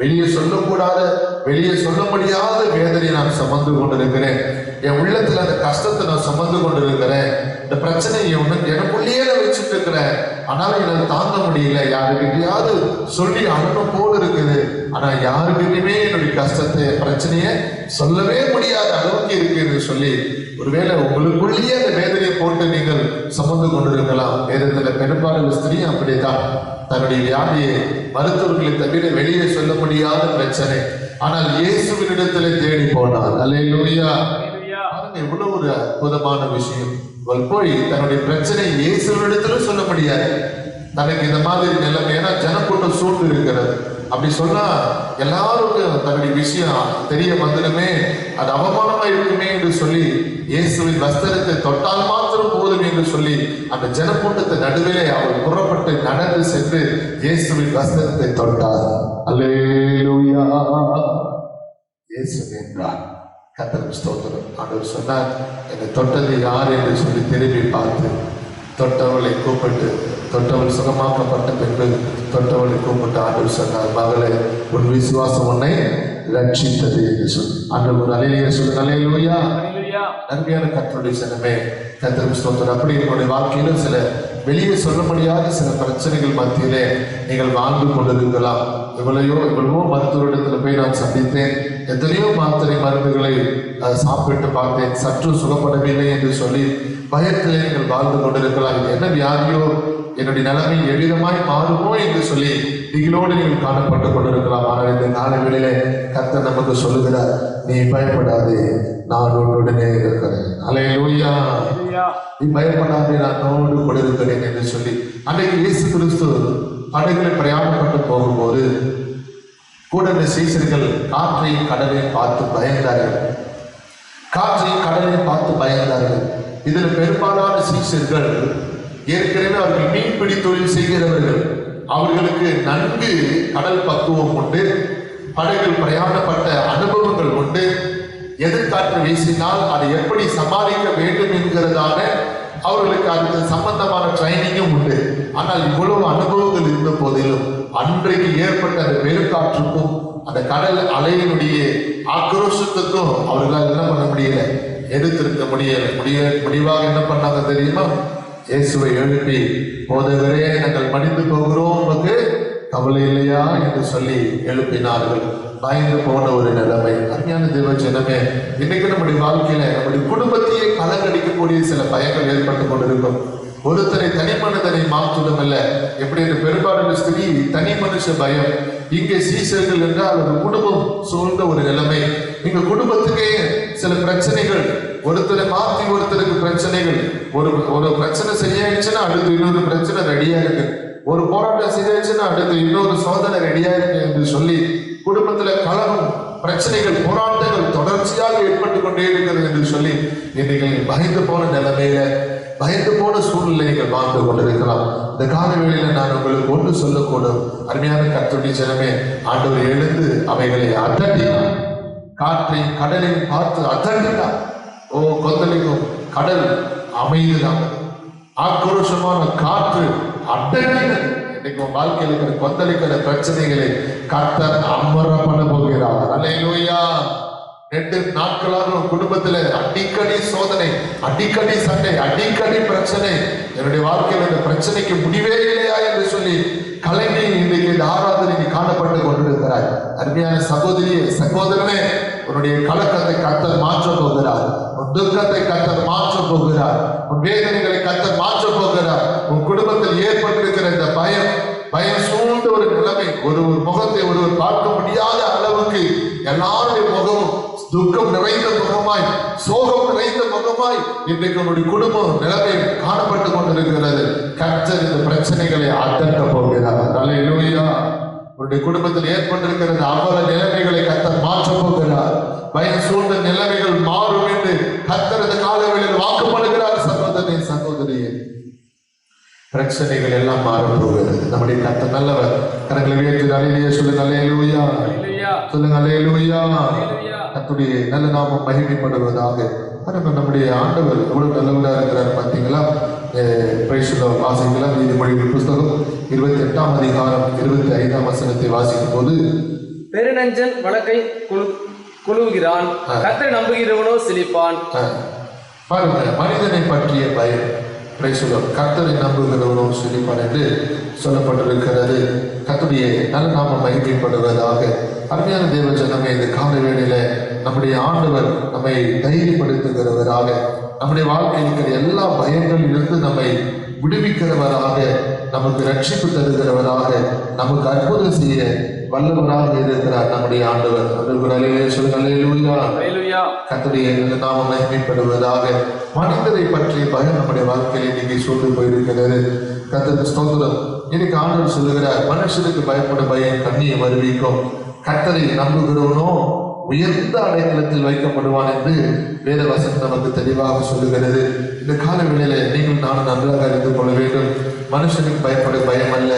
Speaker 1: வெளியே சொல்லக்கூடாத, வெளியே சொல்ல முடியாத வேதனையை நான் சுமந்து கொண்டிருக்கிறேன். என் உள்ளத்துல அந்த கஷ்டத்தை நான் சுமந்து கொண்டிருக்கிறேன். இந்த பிரச்சனையை எனக்குள்ளேயே வச்சுட்டு இருக்கிறேன். ஆனாலும் என்னால் தாங்க முடியல. யாருக்கிட்டையாவது சொல்லி அனுப்ப போல இருக்குது. ஆனா யாருக்கிட்டையுமே என்னுடைய கஷ்டத்தை, பிரச்சனையை சொல்லவே முடியாத அளவுக்கு இருக்கு என்று சொல்லி ஒருவேளை உங்களுக்குள்ளேயே அந்த வேதனையை போட்டு நீங்கள் சுமந்து கொண்டிருக்கலாம். வேதத்துல பெரும்பாலும் ஸ்திரீ அப்படித்தான். தன்னுடைய வியாதியை மருத்துவர்களை தவிர வெளியே சொல்ல முடியாத பிரச்சனை. ஆனால் இயேசுவினிடத்திலே தேடி போனார். அல்லேலூயா. எவ்வளவு ஒரு அற்புதமான விஷயம். போய் தன்னுடைய பிரச்சனை இயேசுவினிடத்திலும் சொல்ல முடியாது. தனக்கு இந்த மாதிரி நிலைமை, ஏன்னா ஜனக்கூட்டம் சூழ்ந்து இருக்கிறது. அப்படி சொன்னா எல்லாருக்கும் தன்னுடைய விஷயம் தெரிய வந்துடுமே, அது அவமானமா இருக்குமே என்று சொல்லி இயேசுவின் வஸ்திரத்தை தொட்டால் மாத்திரம் போதும் என்று சொல்லி அந்த ஜனக்கூட்டத்தை நடுவிலே அவர் புறப்பட்டு நடந்து சென்று இயேசுவின் வஸ்திரத்தை தொட்டார். அல்லேலூயா. இயேசு என்றார். கர்த்தருக்கு ஸ்தோத்திரம். ஆண்டவர் சொன்னார், என்னை தொட்டது யார் என்று சொல்லி திரும்பி பார்த்து தொட்டவளை கூப்பிட்டு, தொட்டவள் சுகமாக்கப்பட்ட பின்பு தொட்டவளை கூப்பிட்டு ஆண்டவர் சொன்னார், மகளே, உன் விசுவாசம் உன்னை ரட்சித்தது என்று சொல்லி. ஆண்டவர் அல்லேலூயா சொல்லுங்க. அல்லேலூயா. நன்மையான கர்த்தருடைய ஜனமே, கர்த்தருக்கு ஸ்தோத்திரம். அப்படி என்னுடைய வாழ்க்கையிலும் சில வெளியே சொல்ல முடியாத சில பிரச்சனைகள் மத்தியிலே நீங்கள் வாழ்ந்து கொண்டிருக்கலாம். எவ்வளவோ மருத்துவரிடத்துல போய் நான் சந்தித்தேன். எத்தனையோ மாத்திரை மருந்துகளை சாப்பிட்டு பார்த்தேன், சற்று சுகப்படவில்லை என்று சொல்லி பயத்திலே நீங்கள் வாழ்ந்து கொண்டிருக்கலாம். இது என்ன வியாதியோ, என்னுடைய நிலைமை எவ்விதமாய் மாறுமோ என்று சொல்லி திகிலோடு நீங்கள் காணப்பட்டு கொண்டிருக்கலாம். ஆனால் இந்த காலங்களிலே கர்த்தர் நமக்கு சொல்லுகிறார், நீ பயப்படாதே, நான் உன்னுடனே இருக்கிறேன். அல்லேலூயா. நீ பயப்படாதே, நான் உன்னோடு கூட இருக்கிறேன் என்று சொல்லி அன்றைக்கு இயேசு கிறிஸ்து படகுல பிரயாணப்பட்டு போகும்போது கூட இந்த சீசர்கள் காற்றையும் கடலையும் பார்த்து பயந்தார்கள். காற்றையும் கடலையும் பார்த்து பயந்தார்கள். இதுல பெரும்பாலான சீசர்கள் ஏற்கனவே அவர்கள் மீன்பிடி தொழில் செய்கிறவர்கள். அவர்களுக்கு நன்கு கடல் பக்குவம் உண்டு, படகில் பிரயாணப்பட்ட அனுபவங்கள் உண்டு. எதிர்காற்று வீசினால் அதை எப்படி சமாளிக்க வேண்டும் என்கிறதான அவர்களுக்கு அது சம்பந்தமான ட்ரைனிங்கும் உண்டு. ஆனால் இவ்வளவு அனுபவங்கள் இருந்த போதிலும் அன்றைக்கு ஏற்பட்ட அந்த பெருங்காற்றுக்கும் அந்த கடல் அலையினுடைய ஆக்ரோஷத்துக்கும் அவர்களால் என்ன பண்ண முடியல, எதிர்த்திருக்க முடிவாக என்ன பண்ணாங்க தெரியுமா? இயேசுவை எழுப்பி, போதகரே, நாங்கள் மடிந்து போகிறோம், உமக்கு கவலை இல்லையா என்று சொல்லி எழுப்பினார்கள். பயந்து போன ஒரு நிலைமை. அருமையான தேவ ஜனமே, இன்னைக்கு நம்முடைய வாழ்க்கையில நம்முடைய குடும்பத்தையே கலங்கடிக்கக்கூடிய சில பயங்கள் ஏற்பட்டு கொண்டிருக்கும். ஒருத்தரை தனி மனிதனை மாற்றுவதும் அல்ல. எப்படி இந்த பெரும்பாலான ஸ்திரீ தனி மனுஷ பயம். இங்கே சீசர்கள் என்றால் ஒரு குடும்பம் சூழ்ந்த ஒரு நிலைமை. இங்க குடும்பத்துக்கே சில பிரச்சனைகள், ஒருத்தரை மாற்றி ஒருத்தருக்கு பிரச்சனைகள். ஒரு பிரச்சனை சரியாயிடுச்சுன்னா அடுத்து இன்னொரு பிரச்சனை ரெடியா இருக்கு. ஒரு போராட்டம் சரியாயிடுச்சுன்னா அடுத்து இன்னொரு சோதனை ரெடியா இருக்கு என்று சொல்லி குடும்பத்துல கலகம், பிரச்சனைகள், போராட்டங்கள் தொடர்ச்சியாக ஏற்பட்டு கொண்டே இருக்கிறது என்று சொல்லி இன்னைக்கு பயந்து போன நிலைமையில பயந்து போன சூழ்நிலை நீங்கள் வாழ்ந்து கொண்டிருக்கலாம். இந்த கால வேளையில நான் உங்களுக்கு ஒன்று சொல்லக்கூடும். அருமையான கர்த்தருடைய ஜனமே, ஆண்டவர் எழுந்து அவைகளை அதட்டினார். காற்றை கடலையும் பார்த்து அதட்டினார். ஓ, கொந்தளிக்கும் கடல் அமைதிதான், ஆக்ரோஷமான காற்று அடங்கினது. இன்னைக்கு உன் வாழ்க்கையில் இருக்கிற கொந்தளிக்கிற பிரச்சனைகளை கர்த்தர் அமர பண்ண போகிறார். அல்லேலூயா. 2 நாட்களாக உன் குடும்பத்துல அடிக்கடி சோதனை, அடிக்கடி சண்டை, அடிக்கடி பிரச்சனை. என்னுடைய வாழ்க்கையில் இந்த பிரச்சனைக்கு முடிவே இல்லையா என்று சொல்லி கலைஞை இன்றைக்கு இந்த ஆராதனை காணப்பட்டு கொண்டிருக்கிறார். அருமையான சகோதரியே, சகோதரனே, உன்னுடைய கலக்கத்தை கர்த்தர் மாற்ற போகிறார். உன் துக்கத்தை கர்த்தர் மாற்ற போகிறார். உன் வேதனைகளை கர்த்தர் மாற்ற போகிறார். உன் குடும்பத்தில் ஏற்பட்டிருக்கிற இந்த பயம் சூழ்ந்த ஒரு நிலைமை, ஒரு முகத்தை ஒருவர் பார்க்க முடியாத அளவுக்கு எல்லாருடைய முகமும் துக்கம் நிறைந்த முகமாய், சோகம் நிறைந்த முகமாய் இன்றைக்கு உன்னுடைய குடும்பம் நிலைமை காணப்பட்டு கொண்டிருக்கிறது. கர்த்தர் இந்த பிரச்சனைகளை அதட்ட போகிறார். அல்லேலூயா. உன்னுடைய குடும்பத்தில் ஏற்பட்டிருக்கிறது அவல நிலைமைகளை கர்த்தர் மாற்ற போகிறார். பயம் சூழ்ந்த நிலைமைகள் மாறும் என்று கர்த்தர் இந்த காலவெளியில் வாக்குப்படுகிறார். சகோதரனே, சகோதரியே, பிரச்சனைகள் எல்லாம் மாறப் போகிறது. நம்முடைய கர்த்தர் நல்லவர். கரங்களை உயர்த்தி அல்லேலூயா சொல்லுங்க. அல்லேலூயா சொல்லுங்க. அல்லேலூயா. கர்த்தருடைய நல்ல நாமம் மகிமைப்படுவதாக. நம்முடைய ஆண்டவர் எவ்வளவு நல்லவரா இருக்கிறார் பார்த்தீங்களா? வாசிக்கலாம். நீதிமொழிகள் புஸ்தகம் 28ஆம் அதிகாரம் 25ஆம் வசனத்தை வாசிக்கும் போது,
Speaker 2: பெருநஞ்சன் வழக்கை குழுவுகிறான், கர்த்தரை நம்புகிறவனோ செழிப்பான்.
Speaker 1: பாருங்க, மனிதனை பற்றிய பயம், கர்த்தரை நம்புகிறவனோ செழிப்பான் என்று சொல்லப்பட்டிருக்கிறது. கர்த்தருடைய நல்ல நாமம் மகிமைப்படுவதாக. அருமையான தேவ ஜனமே, இந்த கால வேளையில நம்முடைய ஆண்டவர் நம்மை தைரியப்படுத்துகிறவராக, நம்முடைய வாழ்க்கையில் இருக்கிற எல்லா பயங்களிலிருந்து நம்மை விடுவிக்கிறவராக, நமக்கு ரட்சிப்பு தருகிறவராக, நமக்கு அற்புதம் செய்ய வல்லவராக இருக்கிறார் நம்முடைய ஆண்டவர். கர்த்தருடைய நாமம் மகிமைப்படுவதாக. மனிதரை பற்றிய பயம் நம்முடைய வாழ்க்கையில் இன்னைக்கு சூழ்ந்து போயிருக்கிறது. கர்த்தருக்கு ஸ்தோத்திரம். இன்னைக்கு ஆண்டவர் சொல்லுகிறார், மனுஷனுக்கு பயப்படும் பயம் கண்ணியை வருவிக்கும், கர்த்தரை நம்புகிறவனோ உயர்ந்த அடைக்கலத்தில் வைக்கப்படுவான் என்று வேத வசனம் நமக்கு தெளிவாக சொல்லுகிறது. இந்த கால வேளையில நீங்கள் நானும் நன்றாக அறிந்து கொள்ள வேண்டும். மனுஷனுக்கு பயப்பட பயம் அல்ல,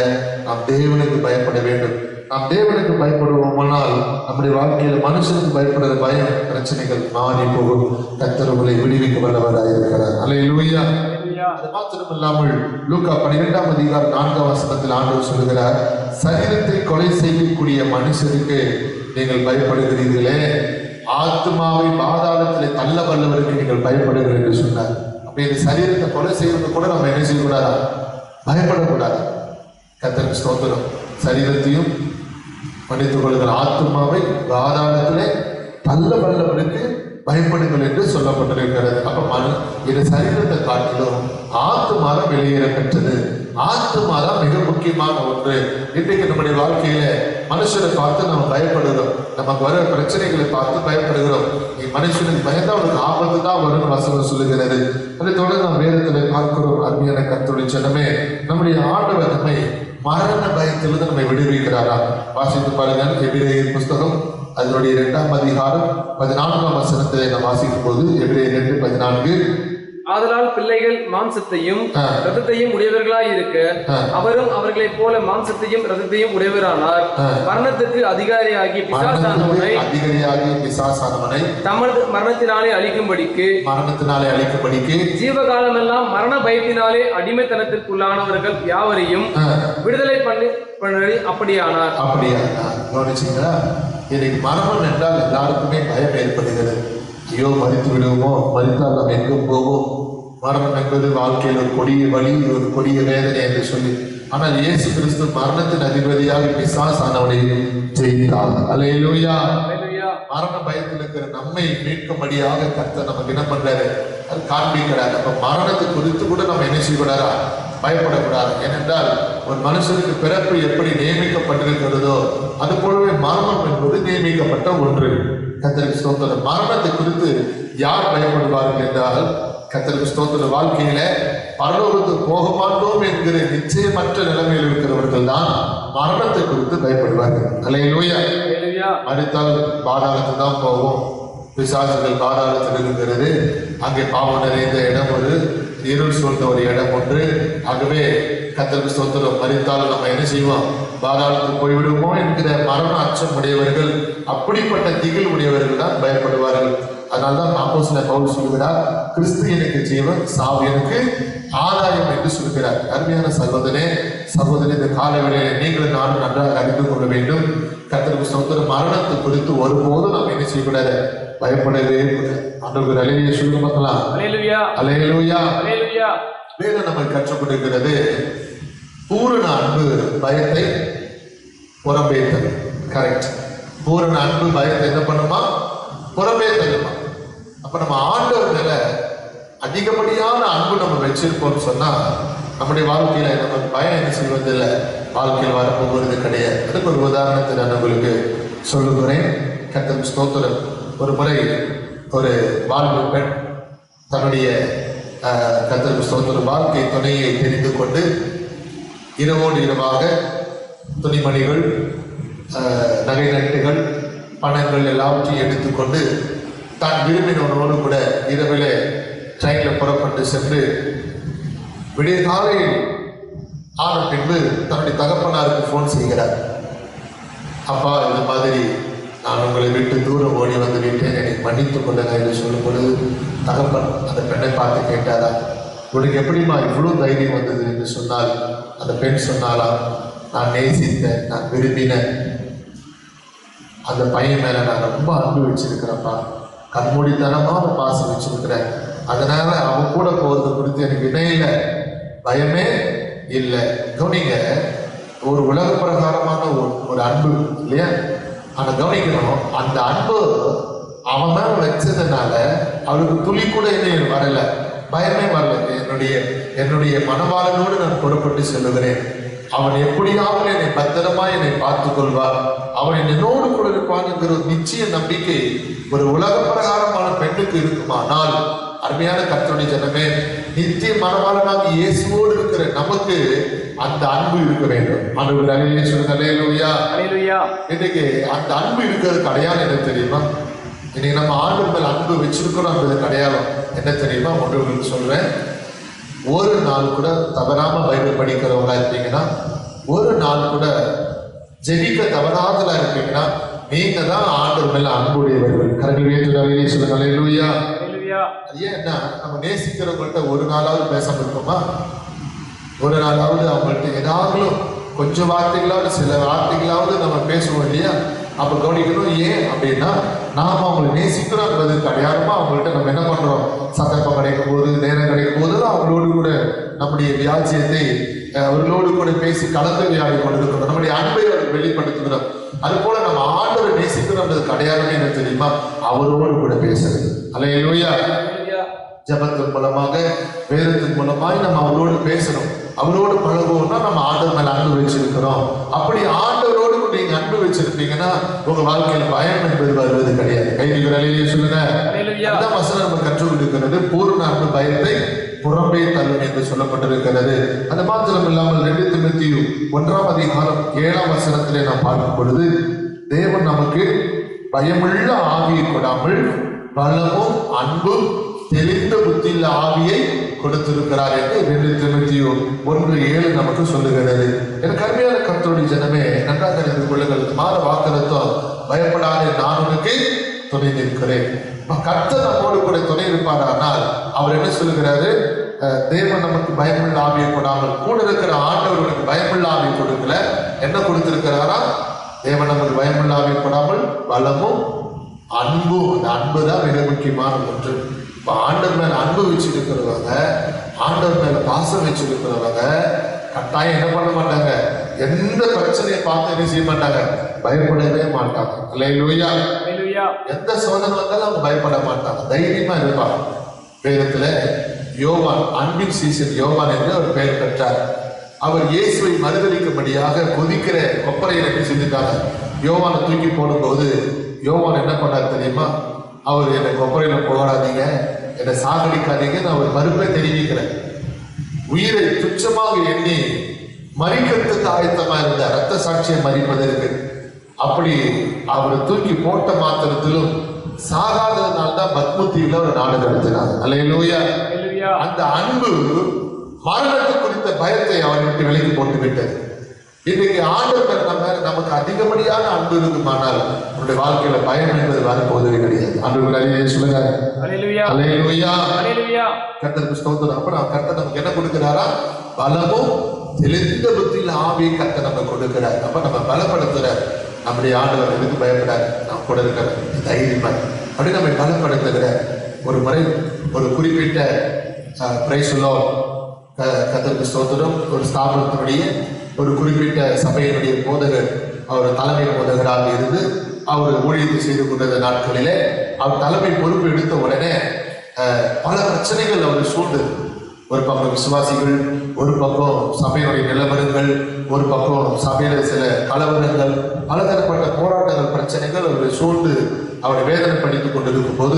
Speaker 1: நாம் தேவனுக்கு பயப்பட வேண்டும். நாம் தேவனுக்கு பயப்படுவோமானால் நம்முடைய வாழ்க்கையில மனுஷனுக்கு பயப்படுற பயம், பிரச்சனைகள் மாறி போகும். கர்த்தர் உங்களை விடுவிக்க வல்லவராக இருக்கிறார். அல்லேலூயா. அது மாத்திரமில்லாமல் லூக்கா 12ஆம் அதிகாரம் 4ஆம் வசனத்தில் ஆண்டவர் சொல்லுகிறார், சரீரத்தை கொலை செய்யக்கூடிய மனுஷருக்கு நீங்கள் பயப்படுகிறீர்களே, ஆத்மாவை பாதாளத்திலே தள்ள வல்லவருக்கு நீங்கள் பயப்படுகிறீர்கள் என்று சொன்னார். அப்ப இந்த சரீரத்தை கொலை செய்யறது கூட நம்ம என்ன செய்யக்கூடாதா? பயப்படக்கூடாது. கர்த்தருக்கு ஸ்தோத்திரம். சரீரத்தையும் மன்னித்துக் கொள்கிற ஆத்மாவை பாதாளத்திலே தள்ள வல்லவருக்கு பயப்படுங்கள் என்று சொல்லப்பட்டிருக்கிறது. அப்ப இந்த சரீரத்தை காட்டிலும் ஆத்மாதான் வெளியேற பெற்றது. ஆத்மாதான் மிக முக்கியமான ஒன்று. இன்றைக்கு நம்முடைய வாழ்க்கையில மனுஷரை பார்த்து நம்ம பயப்படுகிறோம், நமக்கு வர பிரச்சனைகளை பார்த்து பயப்படுகிறோம். நீ மனுஷனுக்கு பயந்தா அவனுக்கு ஆபத்து தான் வரும்னு வசனம் சொல்லுகிறது. அதை தொடர்ந்து நாம் வேதத்துல பார்க்கிறோம். அருமையான கர்த்தருடைய ஜனமே, நம்முடைய ஆண்டவர் நம்மை மரண பயத்திலிருந்து நம்மை விடுவிக்கிறாரா? வாசித்து பாருங்கள். எபிரேயர் புஸ்தகம் அதனுடைய 2ஆம் அதிகாரம் 14ஆம் வசனத்தை நாம் வாசிக்கும் போது, எபிரேயர் 2:14,
Speaker 2: ஆதலால் பிள்ளைகள் மாம்சத்தையும் இரத்தத்தையும் உடையவர்களாய் இருக்க அவரும் அவர்களைப் போல மாம்சத்தையும் இரத்தத்தையும் உடையவரானார். மரணத்துக்கு அதிகாரியாகி பிசாசானவனை தமது மரணத்தினாலே அழிக்கும்படிக்கு ஜீவகாலம் எல்லாம் மரண பயத்தினாலே அடிமைத்தனத்திற்குள்ளானவர்கள் யாவரையும் விடுதலை பண்ணி அப்படியானார்.
Speaker 1: கவனிச்சீங்களா? இன்னைக்கு மரணம் என்றால் எல்லாருக்குமே பயம் ஏற்படுகிறது. ஐயோ, மறித்து விடுவோமோ, மறித்தால் நாம் எங்கும் போவோம். மரணம் என்பது வாழ்க்கையில் ஒரு கொடிய வலி, ஒரு கொடிய வேதனை என்று சொல்லி, ஆனால் இயேசு கிறிஸ்து மரணத்தின் அதிபதியாக பிசாசானவனை ஜெயித்தார். அல்லேலூயா. மரண பயத்தில் இருக்கிற நம்மை மீட்கும்படியாக கர்த்தர் நமக்கு என்ன பண்றாரு? அது காண்பிக்கிறார். அப்ப மரணத்தை குறித்து கூட நம்ம என்ன செய்யக்கூடாதா? பயப்படக்கூடாது. ஏனென்றால் ஒரு மனுஷனுக்கு பிறப்பு எப்படி நியமிக்கப்பட்டிருக்கிறதோ அது போலவே மரணம் என்பது நியமிக்கப்பட்ட ஒன்று. கர்த்தருக்கு ஸ்தோத்திரம். மரணத்தை குறித்து யார் பயப்படுவார்கள் என்றால், கர்த்தருக்கு ஸ்தோத்திரம், வாழ்க்கையில பரலோகத்துக்கு போக மாட்டோம் என்கிற நிச்சயமற்ற நிலைமையில் இருக்கிறவர்கள் தான் மரணத்தை குறித்து பயப்படுவார்கள். அல்லேலூயா. மரித்தால் பாதாளத்துக்கு தான் போவோம். பிசாசுகள் பாதாளத்தில் இருக்கிறது. அங்கே பாவம் நிறைந்த இடம் ஒரு இருள் சூழ்ந்த ஒரு இடம் ஒன்று. ஆகவே கர்த்தருக்கு ஸ்தோத்திரம். மரித்தால் நம்ம என்ன செய்வோம்? பாதாளத்துக்கு போய்விடுமோ என்கிற மரண அச்சம் உடையவர்கள், அப்படிப்பட்ட திகில் உடையவர்கள் தான் பயப்படுவார்கள். அதனால்தான் அப்போஸ்தலன் பவுல் சொல்கிறார், கிறிஸ்து எனக்கு ஜீவன், சாவு எனக்கு ஆதாயம் என்று சொல்கிறார். அருமையான சகோதரனே, இந்த கால வேளையில நீங்கள் நானும் நன்றாக அறிந்து கொள்ள வேண்டும். கர்த்தருக்கு ஸ்தோத்திரம். மரணத்தை குறித்து ஒருபோதும் நாம் என்ன செய்யக்கூடாது? பயப்படவே கூடாது. ஆண்டவருக்கு அல்லேலூயா சொல்லுங்க பார்க்கலாம். அல்லேலூயா. வேதம் நமக்கு கற்றுக் கொடுக்கிறது, பூரண அன்பு பயத்தை புறம்பே தள்ளும். கரெக்ட். பூரண அன்பு பயத்தை என்ன பண்ணுமா? புறம்பே தள்ளுமா. அப்ப நம்ம ஆண்டவர் மேல அதிகப்படியான அன்பு நம்ம வச்சிருப்போம்னு சொன்னா நம்முடைய வாழ்க்கையில நமக்கு பயம் என்ன செய்வதில்லை, வாழ்க்கையில் வரப்போகிறது கிடையாது. அதுக்கு ஒரு உதாரணத்தை நான் உங்களுக்கு சொல்லுகிறேன். கர்த்தருக்கு ஸ்தோத்திரம். ஒரு முறை ஒரு வாழ்வு பெண் தன்னுடைய கர்த்தருக்கு ஸ்தோத்திரம் வாழ்க்கை துணையை தெரிந்து கொண்டு இரவோடு இரவாக துணிமணிகள், நகை நட்டுகள், பணங்கள் எல்லாவற்றையும் எடுத்துக்கொண்டு தான் விரும்பினவனோடு கூட இரவிலே ட்ரெயினில் புறப்பட்டு சென்று விடிய காலையில் ஆன பின்பு தன்னுடைய தகப்பனாருக்கு ஃபோன் செய்கிறார். அப்பா, இந்த மாதிரி நான் உங்களை விட்டு தூரம் ஓடி வந்து விட்டேன், எனக்கு மன்னித்துக் கொள்ளுங்க என்று சொல்லும் பொழுது தகப்பன் அந்த பெண்ணை பார்த்து கேட்டாரா, உனக்கு எப்படிமா இவ்வளோ தைரியம் வந்தது என்று சொன்னால் அந்த பெண் சொன்னாலா, நான் நேசித்தேன், நான் விரும்பினேன், அந்த பையன் மேலே நான் ரொம்ப அன்பு வச்சிருக்கிறேன்ப்பா, கண்மூடித்தனமான பாசம் வச்சிருக்கிறேன், அதனால அவன் கூட போகிறது குறித்து எனக்கு இணையில பயமே இல்லை. கவனிங்க, ஒரு உலக பிரகாரமான ஒரு அன்பு இல்லையா? ஆனால் கவனிக்கணும், அந்த அன்பு அவன் மேல வச்சதுனால அவளுக்கு துளி கூட என்ன வரல, பயமே வரல. என்னுடைய மனவாளனோடு நான் புறப்பட்டு செல்லுகிறேன், அவன் எப்படியாவது என்னை பத்திரமா என்னை பார்த்துக் கொள்வார், அவன் என்னோடு கூட இருப்பான்ங்கிற ஒரு நிச்சய நம்பிக்கை ஒரு உலக பிரகாரமான பெண்ணுக்கு இருக்குமானால், அருமையான கர்த்தருடைய ஜனமே, நித்திய மனவாளனாக இயேசுவோடு இருக்கிற நமக்கு அந்த அன்பு இருக்க வேண்டும். ஆண்டவர் அல்லேலூயா. இன்னைக்கு அந்த அன்பு இருக்கிறதுக்கு அடையாளம் என்ன தெரியுமா? இன்னைக்கு நம்ம ஆண்டவர் மேல் அன்பு வச்சிருக்கிறோம் என்பது அடையாளம் என்ன தெரியுமா? ஒன்று உங்களுக்கு சொல்றேன். ஒரு நாள் கூட தவறாம பைபிள் படிக்கிறவங்களா இருப்பீங்கன்னா, ஒரு நாள் கூட ஜெபிக்க தவறாதலா இருப்பீங்கன்னா, நீங்க தான் ஆண்டவர் மேல அன்புடையவர்கள். கரெக்டாக சொல்லுங்க. அல்லேலூயா. ஏன்னா நம்ம நேசிக்கிறவங்கள்ட்ட ஒரு நாளாவது பேசாம இருக்கோமா? ஒரு நாளாவது அவங்கள்ட்ட ஏதாவது கொஞ்சம் வார்த்தைகளாவது சில வார்த்தைகளாவது நம்ம பேசுவோம் இல்லையா? அப்ப கவனிக்கணும். ஏன் அப்படின்னா, நாம அவங்களை நேசிக்கிறோம் என்பதற்கு அடையாளமா அவங்கள்ட்ட நம்ம என்ன பண்றோம்? சந்தர்ப்பம் கிடைக்கும் போது, நேரம் கிடைக்கும் போது அவங்களோடு கூட நம்முடைய வியாஜியத்தை அவர்களோடு கூட பேசி கலந்து விளையாடி கொண்டிருக்கிறோம், நம்முடைய அன்பை வெளிப்படுத்துகிறோம். அது போல நம்ம ஆண்டவரை நேசிக்கிறோம் என்பதற்கு அடையாளமே என்ன தெரியுமா? அவரோடு கூட பேசுறது. அல்லேலூயா. ஜபத்தின் மூலமாக, வேதத்தின் மூலமாய் நம்ம அவரோடு பேசணும், அவரோடு பழகுவோம்னா நம்ம ஆண்டவர் மேல அன்பு வச்சிருக்கிறோம். அப்படி ஆண்டவரோடு நீங்க அன்பு வச்சிருப்பீங்கன்னா உங்க வாழ்க்கையில பயம் என்பது வருவது கிடையாது. கைதிகள் அல்லேலூயா சொல்லுங்க. அந்த வசனம் நம்ம கற்றுக் கொடுக்கிறது, பூர்ண அன்பு பயத்தை புறம்பே தள்ளும் என்று சொல்லப்பட்டிருக்கிறது. அது மாத்திரம் இல்லாமல் 2 தீமோத்தேயு 1:7 நாம் பார்க்கும் பொழுது, தேவன் நமக்கு பயமுள்ள ஆவியை கொடாமல் பலமும் அன்பும் தெளிந்த புத்தியுள்ள ஆவியை கொடுத்திருக்கிறார் என்று 2 தீமோத்தேயு 1:7 நமக்கு சொல்லுகிறது. எனக்கு அருமையான கர்த்தருடைய ஜனமே, நன்றாக அறிந்து கொள்ளுங்கள். மாற வாக்குறுத்தம், பயப்படாதே, நான் உனக்கு துணை நிற்கிறேன். கர்த்தர் நம்மோடு கூட துணை இருப்பாரானால் அவர் என்ன சொல்லுகிறாரு? தேவன் நமக்கு பயமுள்ள ஆவியை கொடாமல், கூட இருக்கிற ஆண்டவர் உனக்கு பயமுள்ள ஆவியை கொடுக்கல, என்ன கொடுத்திருக்கிறாரா? தேவன் நமக்கு பயமுள்ள ஆவியை கொடாமல் பலமும் அன்பும். அந்த அன்பு தான் மிக முக்கியமான ஒன்று. இப்போ ஆண்டவர் மேல அன்பு வச்சிருக்கிறவங்க, ஆண்டவர் மேல பாசம் வச்சிருக்கிறவங்க கட்டாயம் என்ன பண்ண மாட்டாங்க? எந்த பிரச்சனையை பார்த்து என்ன செய்ய மாட்டாங்க? பயப்படவே மாட்டாங்க. அல்லேலூயா. எந்த சோதனை வந்தாலும் அவங்க பயப்பட மாட்டாங்க, தைரியமா இருப்பாங்க. வேதத்துல யோவான், அன்பின் சீசன் யோவான் என்று ஒரு பெயர் பெற்றார். அவர் இயேசுவை மறுதலிக்கும்படியாக கொதிக்கிற கொப்பரையில் என்ன செஞ்சிருக்காங்க? யோவானை தூக்கி போடும்போது யோவான் என்ன பண்ணார் தெரியுமா? அவர் என்னை கொப்பரையில போடாதீங்க, என்னை சாகடிக்காதீங்கன்னு அவர் மறுப்பை தெரிவிக்கிறார். உயிரை துச்சமாக எண்ணி மறிக்கிறதுக்கு ஆயத்தமா இருந்த ரத்த சாட்சியை மறிப்பதற்கு. அப்படி அவரை தூக்கி போட்ட மாத்திரத்திலும் சாகாததுனால்தான் பத்மத்தீவுல ஒரு நாடு நடத்தினார். அல்லேலூயா. அந்த அன்பு மரணத்தை குறித்த பயத்தை அவரை விட்டு விலக்கி போட்டு விட்டது. இன்னைக்கு ஆண்டவர் நமக்கு அதிகப்படியான அன்பு இருக்குமானால் நம்முடைய வாழ்க்கையில பயம் என்பது வரப்போவதே கிடையாது. ஆண்டவர் சொல்லுங்க, கர்த்தருக்கு ஸ்தோத்திரம். அப்ப கர்த்தர் நமக்கு என்ன கொடுக்கிறாரா? பலமும் தெளிந்த புத்தியில் ஆவியை கர்த்தர் நம்ம கொடுக்கிறார். அப்ப நம்ம பலப்படுத்துறார். நம்முடைய ஆண்டவர் எதுக்கு பயப்படார்? நாம் கூட இருக்கிற தைரியமா அப்படி நம்மை பலப்படுத்துகிற ஒரு முறை ஒரு குறிப்பிட்ட கர்த்தருக்கு ஸ்தோத்திரம் ஒரு ஸ்தாபனத்தினுடைய ஒரு குறிப்பிட்ட சபையினுடைய போதகர், அவர் தலைமை போதகராக இருந்து அவர் ஊழியத்தை செய்து கொண்ட நாட்களிலே அவர் தலைமை பொறுப்பு எடுத்த உடனே பல பிரச்சனைகள் அவர் சூழ்ந்தது. ஒரு பக்கம் விசுவாசிகள், ஒரு பக்கம் சபையினுடைய நிலவரங்கள், ஒரு பக்கம் சபையில சில கலவரங்கள், பலதரப்பட்ட போராட்டங்கள், பிரச்சனைகள் அவரை சூழ்ந்து அவரை வேதனை படித்துக் கொண்டிருக்கும் போது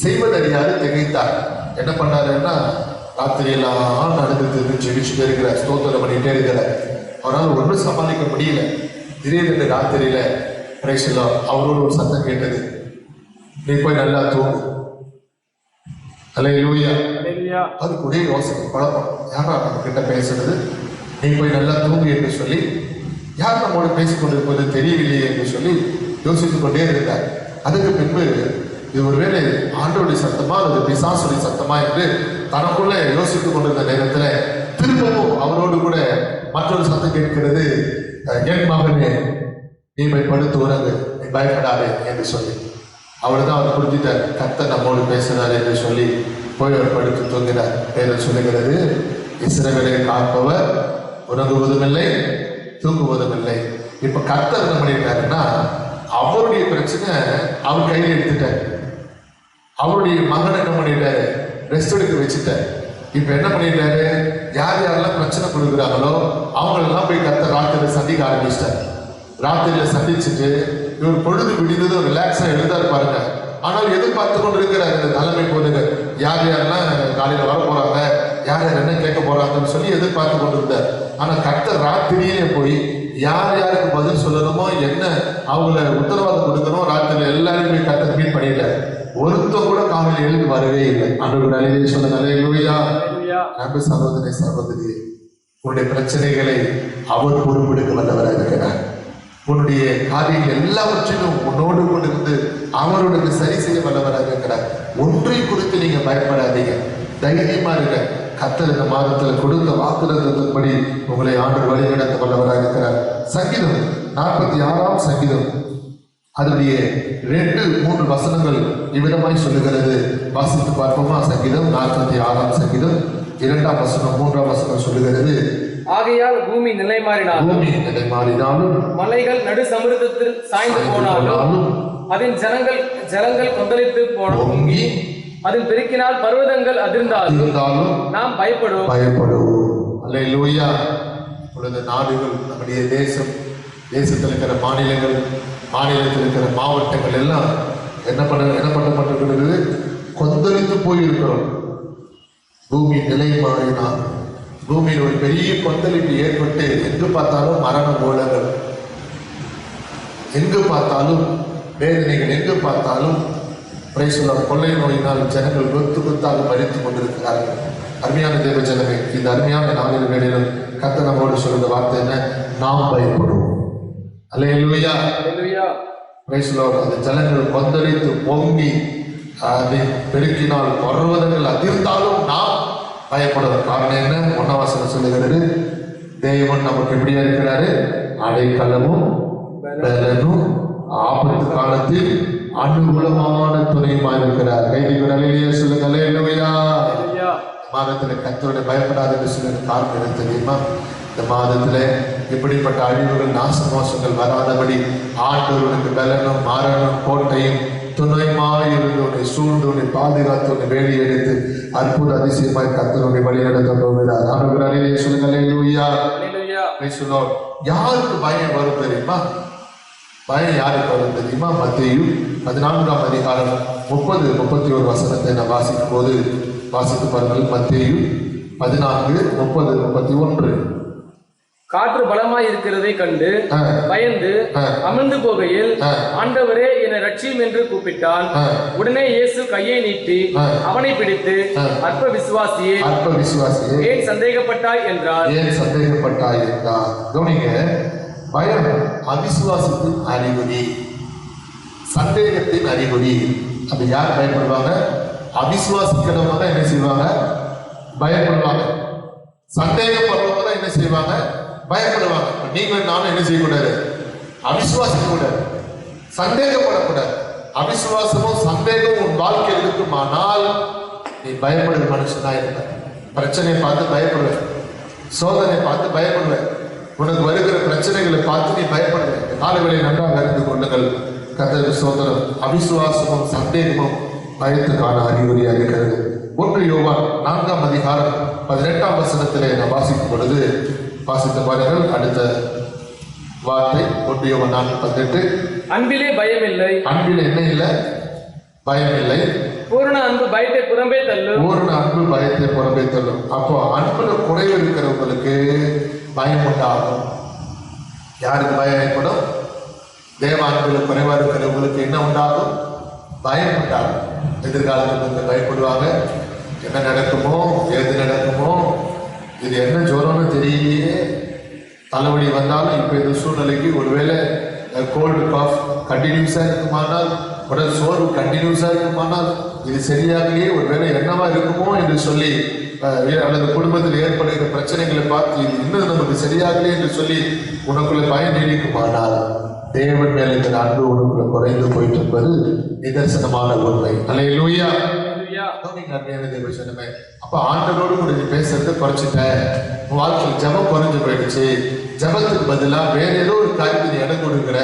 Speaker 1: செய்வதறியாது திகைத்தார். என்ன பண்ணாருன்னா, ராத்திரியெல்லாம் நடந்துட்டு ஜெபிச்சுட்டே இருக்கிறார், ஸ்தோத்திரம் பண்ணிட்டே இருக்கிறார். அவரால் ஒன்றும் சமாளிக்க முடியல. திடீரென்று ராத்திரியில அவரோட ஒரு சத்தம் கேட்டது, நீ போய் நல்லா தூங்கு. அல்லேலூயா. அதுக்கு ஒரே யோசனை, குழப்பம், யாரா நம்ம கிட்ட பேசுறது, நீ போய் நல்லா தூங்கு என்று சொல்லி யார் நம்மோட பேசிக்கொண்டிருப்பது தெரியவில்லையே என்று சொல்லி யோசித்துக் கொண்டே இருந்தார். அதுக்கு பின்பு இது ஒருவேளை ஆண்டோடைய சத்தமா அல்லது பிசாசுடைய சத்தமா என்று தனக்குள்ள யோசித்துக் கொண்டிருந்த நேரத்துல திரும்பவும் அவரோடு கூட மற்றொரு சத்தம் கேட்கிறது, என் மகனே நீ படுத்து உறங்கு, நீ பயப்படாதே என்று சொல்லி. அவர் தான் அவர் புரிஞ்சிட்டார், கர்த்தர் நம்மோடு பேசுகிறார் என்று சொல்லி போய் அவர் படுத்து தூங்கினார். வேதம் சொல்லுகிறது, இஸ்ரவேலை காப்பவர் உறங்குவதும் இல்லை தூங்குவதும் இல்லை. இப்ப கர்த்தர் என்ன பண்ணிட்டாருன்னா, அவருடைய பிரச்சனை அவர் கையில் எடுத்துட்டார். அவருடைய மகன் என்ன பண்ணிட்டாரு, ரெஸ்ட் எடுக்க வச்சுட்டார். இப்ப என்ன பண்ணிட்டாரு, யார் யாரெல்லாம் பிரச்சனை கொடுக்குறாங்களோ அவங்களெல்லாம் போய் கர்த்தர் ராத்திரியில சந்திக்க ஆரம்பிச்சிட்டார். ராத்திரியில சந்திச்சுட்டு இவர் பொழுது விடிந்ததும் ரிலாக்ஸா எழுதாரு பாருங்க. ஆனால் எதிர்பார்த்து கொண்டு இருக்கிறார் இந்த தலைமை போதுங்க, யார் யாரெல்லாம் காலையில வர போறாங்க, யார் யார் என்ன கேட்க போறாங்கன்னு சொல்லி எதிர்பார்த்து கொண்டு இருந்தார். ஆனா கர்த்தர் ராத்திரியே போய் யார் யாருக்கு பதில் சொல்லணுமோ, என்ன அவங்கள உத்தரவாதம் கொடுக்கணும், ராத்திரியில எல்லாரும் போய் கர்த்தர் மீட் பண்ணிட்டார். ஒருத்தர் கூட காலையில் எழுந்து வரவே இல்லை. ஆண்டவர் அலையிலே சொல்ல அல்லேலூயா. அன்பு சகோதரி சகோதரி, உன்னுடைய பிரச்சனைகளை அவர் பொறுப்பெடுக்க வல்லவராக இருக்கிறார். உன்னுடைய காரியங்கள் எல்லாவற்றிலும் உன்னோடு கொண்டிருந்து அவருடைய சரி செய்ய வல்லவராக இருக்கிறார். ஒன்றை குறித்து நீங்க பயப்படாதீங்க, தைரியமா இருங்க. கர்த்தர் இந்த மாதத்துல கொடுத்த வாக்குத்தத்தத்தின்படி உங்களை ஆண்டவர் வழிநடத்த வல்லவராக இருக்கிறார். சங்கீதம் 46ஆம் சங்கீதம் அதனுடைய 2-3 வசனங்கள் இவ்விதமாய் சொல்லுகிறது. வாசித்து பார்ப்போமா? சங்கீதம் 46ஆம் சங்கீதம் 2ஆம் வசனம் 3ஆம் வசனம் சொல்லுகிறது,
Speaker 2: ஆகையால் பூமி நிலை மாறினாலும் மலைகள் நடு சமுத்திரத்தில் சாய்ந்து போனாலும் அதன் ஜலங்கள் கொந்தளித்து போனோம், அதன் பெருக்கினால் பர்வதங்கள் அதிர்ந்தாலும் நாம் பயப்படுவோம். அல்லேலூயா. இப்பொழுது நாடுகள், நம்முடைய தேசத்தில் இருக்கிற மாநிலங்கள், மாநிலத்தில் இருக்கிற மாவட்டங்கள் எல்லாம் என்ன பண்ணப்பட்டிருக்கிறது, கொந்தளித்து போயிருக்கிறோம். பூமி நிலை மாறினால் பூமியில் ஒரு பெரிய கொந்தளிப்பு ஏற்பட்டு எங்கு பார்த்தாலும் மரண ஓலங்கள், எங்கு பார்த்தாலும் வேதனைகள், எங்கு பார்த்தாலும் கொள்ளை நோயினால் ஜனங்கள் கொத்தாக மறித்துக் கொண்டிருக்கிறார்கள். அருமையான தேவ ஜனமே, இந்த அருமையான நாளில் வேளையிலும் கர்த்தர் நம்மோடு சொல்ற வார்த்தை என்ன, நாம் பயப்படுவோம். அல்லேலூயா. அந்த ஜனங்கள் கொந்தளித்து பொங்கி அதை பெருக்கினால் பர்வதங்கள் அதிர்ந்தாலும் நாம் பயப்படுவோம். காரணம் என்ன? 1ஆம் வசனம் சொல்லுகிறது, தேவன் நமக்கு எப்படியா இருக்கிறாரு, அடைக்கலமும் பலனும் ஆபத்து காலத்தில் அனுகூலமான துணையுமா இருக்கிறார். கைதிகள் சொல்லுங்க அல்லேலூயா. மாதத்துல கர்த்தரோட பயப்படாத என்று சொல்ல காரணம் என்ன தெரியுமா? இந்த மாதத்துல இப்படிப்பட்ட அழிவுகள், நாசமோசங்கள் வராதபடி ஆண்டவருக்கு பலனும் மரணம் கோட்டையும் துணைமாய் இருந்து உன்னை சூழ்ந்து உன்னை பாதுகாத்து உன்னை வேலி எடுத்து அற்புத அதிசயமாய் கர்த்தருடைய வழி நடத்த போகிறார். ஆண்டவர் அலையிலே சொல்லுங்க அல்லேலூயா. யாருக்கு பயம் வரும் தெரியுமா? பயம் யாருக்கு வரும் தெரியுமா? மத்தேயு 14ஆம் அதிகாரம் 30-31 வசனத்தை நான் வாசிக்கும் போது வாசித்து பாருங்கள். மத்தேயு 14:30-31.
Speaker 3: காற்று பலமாய் இருக்கிறதை கண்டு பயந்து அமிழ்ந்து போகையில், ஆண்டவரே என்னை ரட்சியும் என்று கூப்பிட்டான். உடனே இயேசு கையை நீட்டி அவனை பிடித்து, அற்ப விசுவாசியே, ஏன் சந்தேகப்பட்டாய் என்றார்.
Speaker 2: கவனிங்க, பயம் அவிசுவாசத்தின் அறிகுறி, சந்தேகத்தின் அறிகுறி. அது யார் பயப்படுவாங்க? அவிசுவாசிக்கிறவங்க தான் என்ன செய்வாங்க? பயப்படுவாங்க. சந்தேகப்படுறவங்க தான் என்ன செய்வாங்க? பயப்படுவாங்க. நீங்கள் நானும் என்ன செய்யக்கூடாது? அவிசுவாசிக்க கூடாது, சந்தேகப்படக்கூடாது. அவிசுவாசமும் சந்தேகமும் உன் வாழ்க்கையில் இருக்குமானால் நீ பயப்படுற மனுஷனா இருப்ப. பிரச்சனையை பார்த்து பயப்படுவேன், சோதனை பார்த்து பயப்படுவேன், உனக்கு வருகிற பிரச்சனைகளை பார்த்து நீ பயப்படுவேன். காலவேளை நன்றாக அறிந்து கொள்ளுங்கள். கர்த்தருக்கு ஸ்தோத்திரம். அவிசுவாசமும் சந்தேகமும் பயத்துக்கான அறிகுறியாக இருக்கிறது. 1 யோவான் 4ஆம் அதிகாரம் 18ஆம் வசனத்திலே நான் வாசிக்கும் பொழுது வாசித்து பாருங்கள். அடுத்த வார்த்தை 1 யோவான் 4:18.
Speaker 3: அன்பிலே பயம் இல்லை.
Speaker 2: அன்பில் என்ன இல்லை? பயம் இல்லை.
Speaker 3: பூரண அன்பு பயத்தை புறம்பே தள்ளும்.
Speaker 2: பூரண அன்பு பயத்தை புறம்பே தள்ளும். அப்போ அன்புல குறைவு இருக்கிறவங்களுக்கு பயம் உண்டாகும். யாருக்கு பயம் ஏற்படும்? தேவ அன்புல குறைவா இருக்கிறவங்களுக்கு என்ன உண்டாகும்? பயம் உண்டாகும். எதிர்காலத்தில் வந்து பயப்படுவாங்க. என்ன நடக்குமோ, எது நடக்குமோ, இது என்ன ஜோரம்னு தெரியலையே, தலைவலி வந்தாலும் இப்போ இந்த சூழ்நிலைக்கு ஒருவேளை கோல்டு காஃப் கண்டினியூஸாக இருக்குமானால், உடல் சோர்வு கண்டினியூஸாக இருக்குமானால், இது சரியாகவே ஒருவேளை என்னவா இருக்குமோ என்று சொல்லி, அல்லது குடும்பத்தில் ஏற்படுகிற பிரச்சனைகளை பார்த்து இது இன்னும் நமக்கு சரியாகவே என்று சொல்லி உனக்குள்ள பயம் நீடிக்குமானால் தேவன் மேல் இருக்கிற அன்பு உனக்குள்ள குறைந்து போயிட்டு இருப்பது நிதர்சனமான உண்மை. அல்லேலூயா. அப்ப ஆண்டவரோடு கூட நீ பேசுறதை குறைச்சிட்ட, உன் வாழ்க்கையில் ஜபம் குறைஞ்சு போயிடுச்சு, ஜபத்துக்கு பதிலாக வேற ஏதோ ஒரு காரியத்தை இடம் கொடுக்கிற,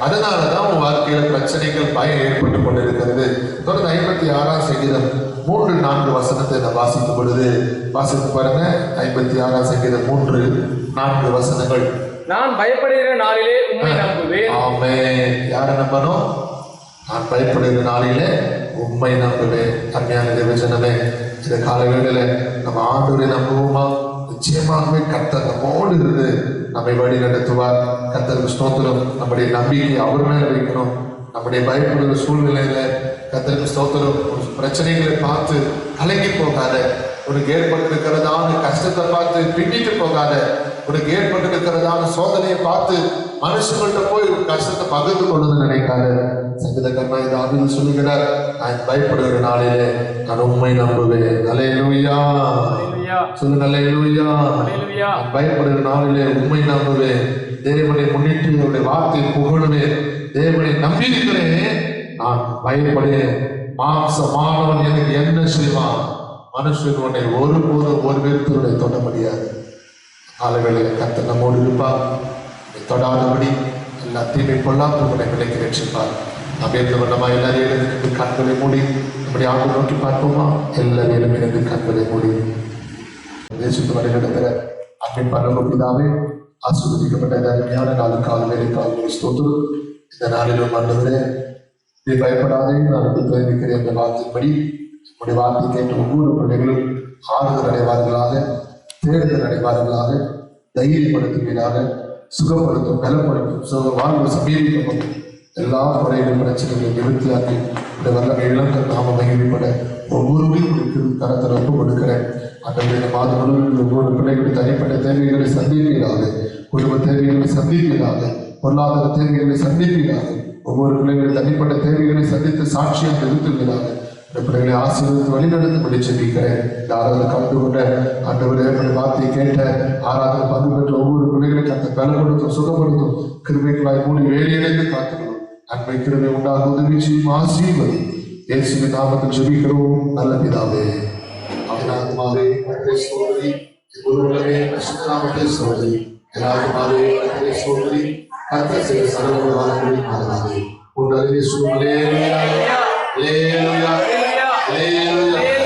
Speaker 2: அதனாலதான் உன் வாழ்க்கையில பிரச்சனைகள் பயம் ஏற்பட்டு கொண்டிருக்கிறது. தொடர்ந்து 56ஆம் சங்கீதம் 3-4 வசனத்தை நான் வாசிக்கும் பொழுது வாசித்து பாருங்க. 56ஆம் சங்கீதம் 3-4 வசனங்கள்.
Speaker 3: நான் பயப்படுகிற நாளிலே உம்மை நம்புவேன்.
Speaker 2: ஆமென். யாரை நம்பணும்? நான் பயப்படுகிற நாளிலே உம்மை நம்புவேன். அருமையான தேவஜனமே, இந்த காலங்களில நம்ம ஆண்டவரை நம்புவோமா? நிச்சயமாகவே கர்த்தர் நம்மோடு இருந்து நம்மை வழி நடத்துவார். கர்த்தருக்கு ஸ்தோத்திரம். நம்முடைய நம்பிக்கை அவர் மேல வைக்கணும். நம்முடைய பயப்படுகிற சூழ்நிலையில கர்த்தருக்கு ஸ்தோத்திரம். பிரச்சனைகளை பார்த்து கலங்கி போகாத, உனக்கு ஏற்பட்டிருக்கிறதான கஷ்டத்தை பார்த்து பின்னிட்டு போகாத, உனக்கு ஏற்பட்டிருக்கிறதான சோதனையை பார்த்து மனுஷங்கள்ட்ட போய் கஷ்டத்தை பகிர்ந்து கொள்ளுன்னு நினைக்காத. சங்கீதக்காரனாகிய தாவீது சொல்லுகிறார், நான் பயப்படுகிற நாளிலே நான் உம்மை நம்புவேன். அல்லேலூயா. சொல்லுங்க, அல்லேலூயா. நான் பயப்படுகிற நாளிலே உம்மை நம்புவேன். தேவனை முன்னிட்டு அவருடைய வார்த்தை புகழுவேன். தேவனை நம்பியிருக்கிறேன், நான் பயப்படேன். மாம்சமானவன் எனக்கு என்ன செய்வான்? மனுஷன் உன்னை ஒருபோதும் ஒரு விருத்தருடைய தொட முடியாது. காலவேளையில கர்த்தர் நம்மோடு இருப்பார். தொடாதபடி எல்லா தீமை பொல்லாப்பு உன்னை விலைக்கு ரட்சிப்பார். நாம் எந்த வண்ணமா எல்லாரையும் எழுந்து கண்களை மூடி நம்முடைய ஆண்டு நோக்கி பார்ப்போமா? எல்லாரையும் எழுந்து கண்களை மூடி தேசத்து வரை நடக்கிற அன்பின் பரலோக பிதாவே, ஆசீர்வதிக்கப்பட்ட இந்த அருமையான நாளுக்காக வேலைக்காக ஸ்தோத்திரம். இந்த நாளிலும் ஆண்டவரே, நீ பயப்படாதே, நான் இருக்கிறேன் என்ற வார்த்தையின்படி உடைய வார்த்தை கேட்ட ஒவ்வொரு பிள்ளைகளும் ஆறுதல் அடைவார்களாக, தேர்தல் அடைவார்களாக, தைரியப்படுத்துவீராக, சுகப்படுத்தும், பலப்படுத்தும், வாழ்வு சமீபிக்கப்படும் எல்லா குறைகளும் பிரச்சனைகளை நிவர்த்தியாக்கி இந்த வல்லமை இழந்த நாம மகிழ்ப்பட ஒவ்வொருவரையும் கரத்தில் ஒப்பு கொடுக்கிறேன். அந்த மாதவர்கள் ஒவ்வொரு பிள்ளைகளுடைய தனிப்பட்ட தேவைகளை சந்திப்பீராக, குடும்ப தேவைகளை சந்திப்பீராக, பொருளாதார தேவைகளை சந்திப்பீராக, ஒவ்வொரு பிள்ளைகளுடைய தனிப்பட்ட தேவைகளை சந்தித்து சாட்சியாக நிறுத்துவீராக. இந்த பிள்ளைகளை ஆசீர்வதித்து வழிநடத்து படிச்சிருக்கிறேன். இந்த ஆராதனை கலந்து கொண்ட ஆண்டவரே, வார்த்தையை கேட்ட ஆராதனை பங்கு பெற்ற ஒவ்வொரு பிள்ளைகளுக்கு அந்த பலப்படுத்தும், சுகப்படுத்தும், கிருபைகளாய் மூடி வேலையடைந்து காத்துக்கணும். அன்பை கிருபை உண்டாக உதவி செய்யும், ஆசீர்வதி. இயேசுவின் நாமத்தில் ஜெபிக்கிறோம் நல்ல பிதாவே. ஆமென். சோதரி ஒருவரே நாமத்தை சோதரி எல்லாருமாவே சோதரி கர்த்தர் செய்த சகல வார்த்தைகளை மாறாதே. உன் அறிவை சூழ்நிலையே. Hallelujah. Hallelujah.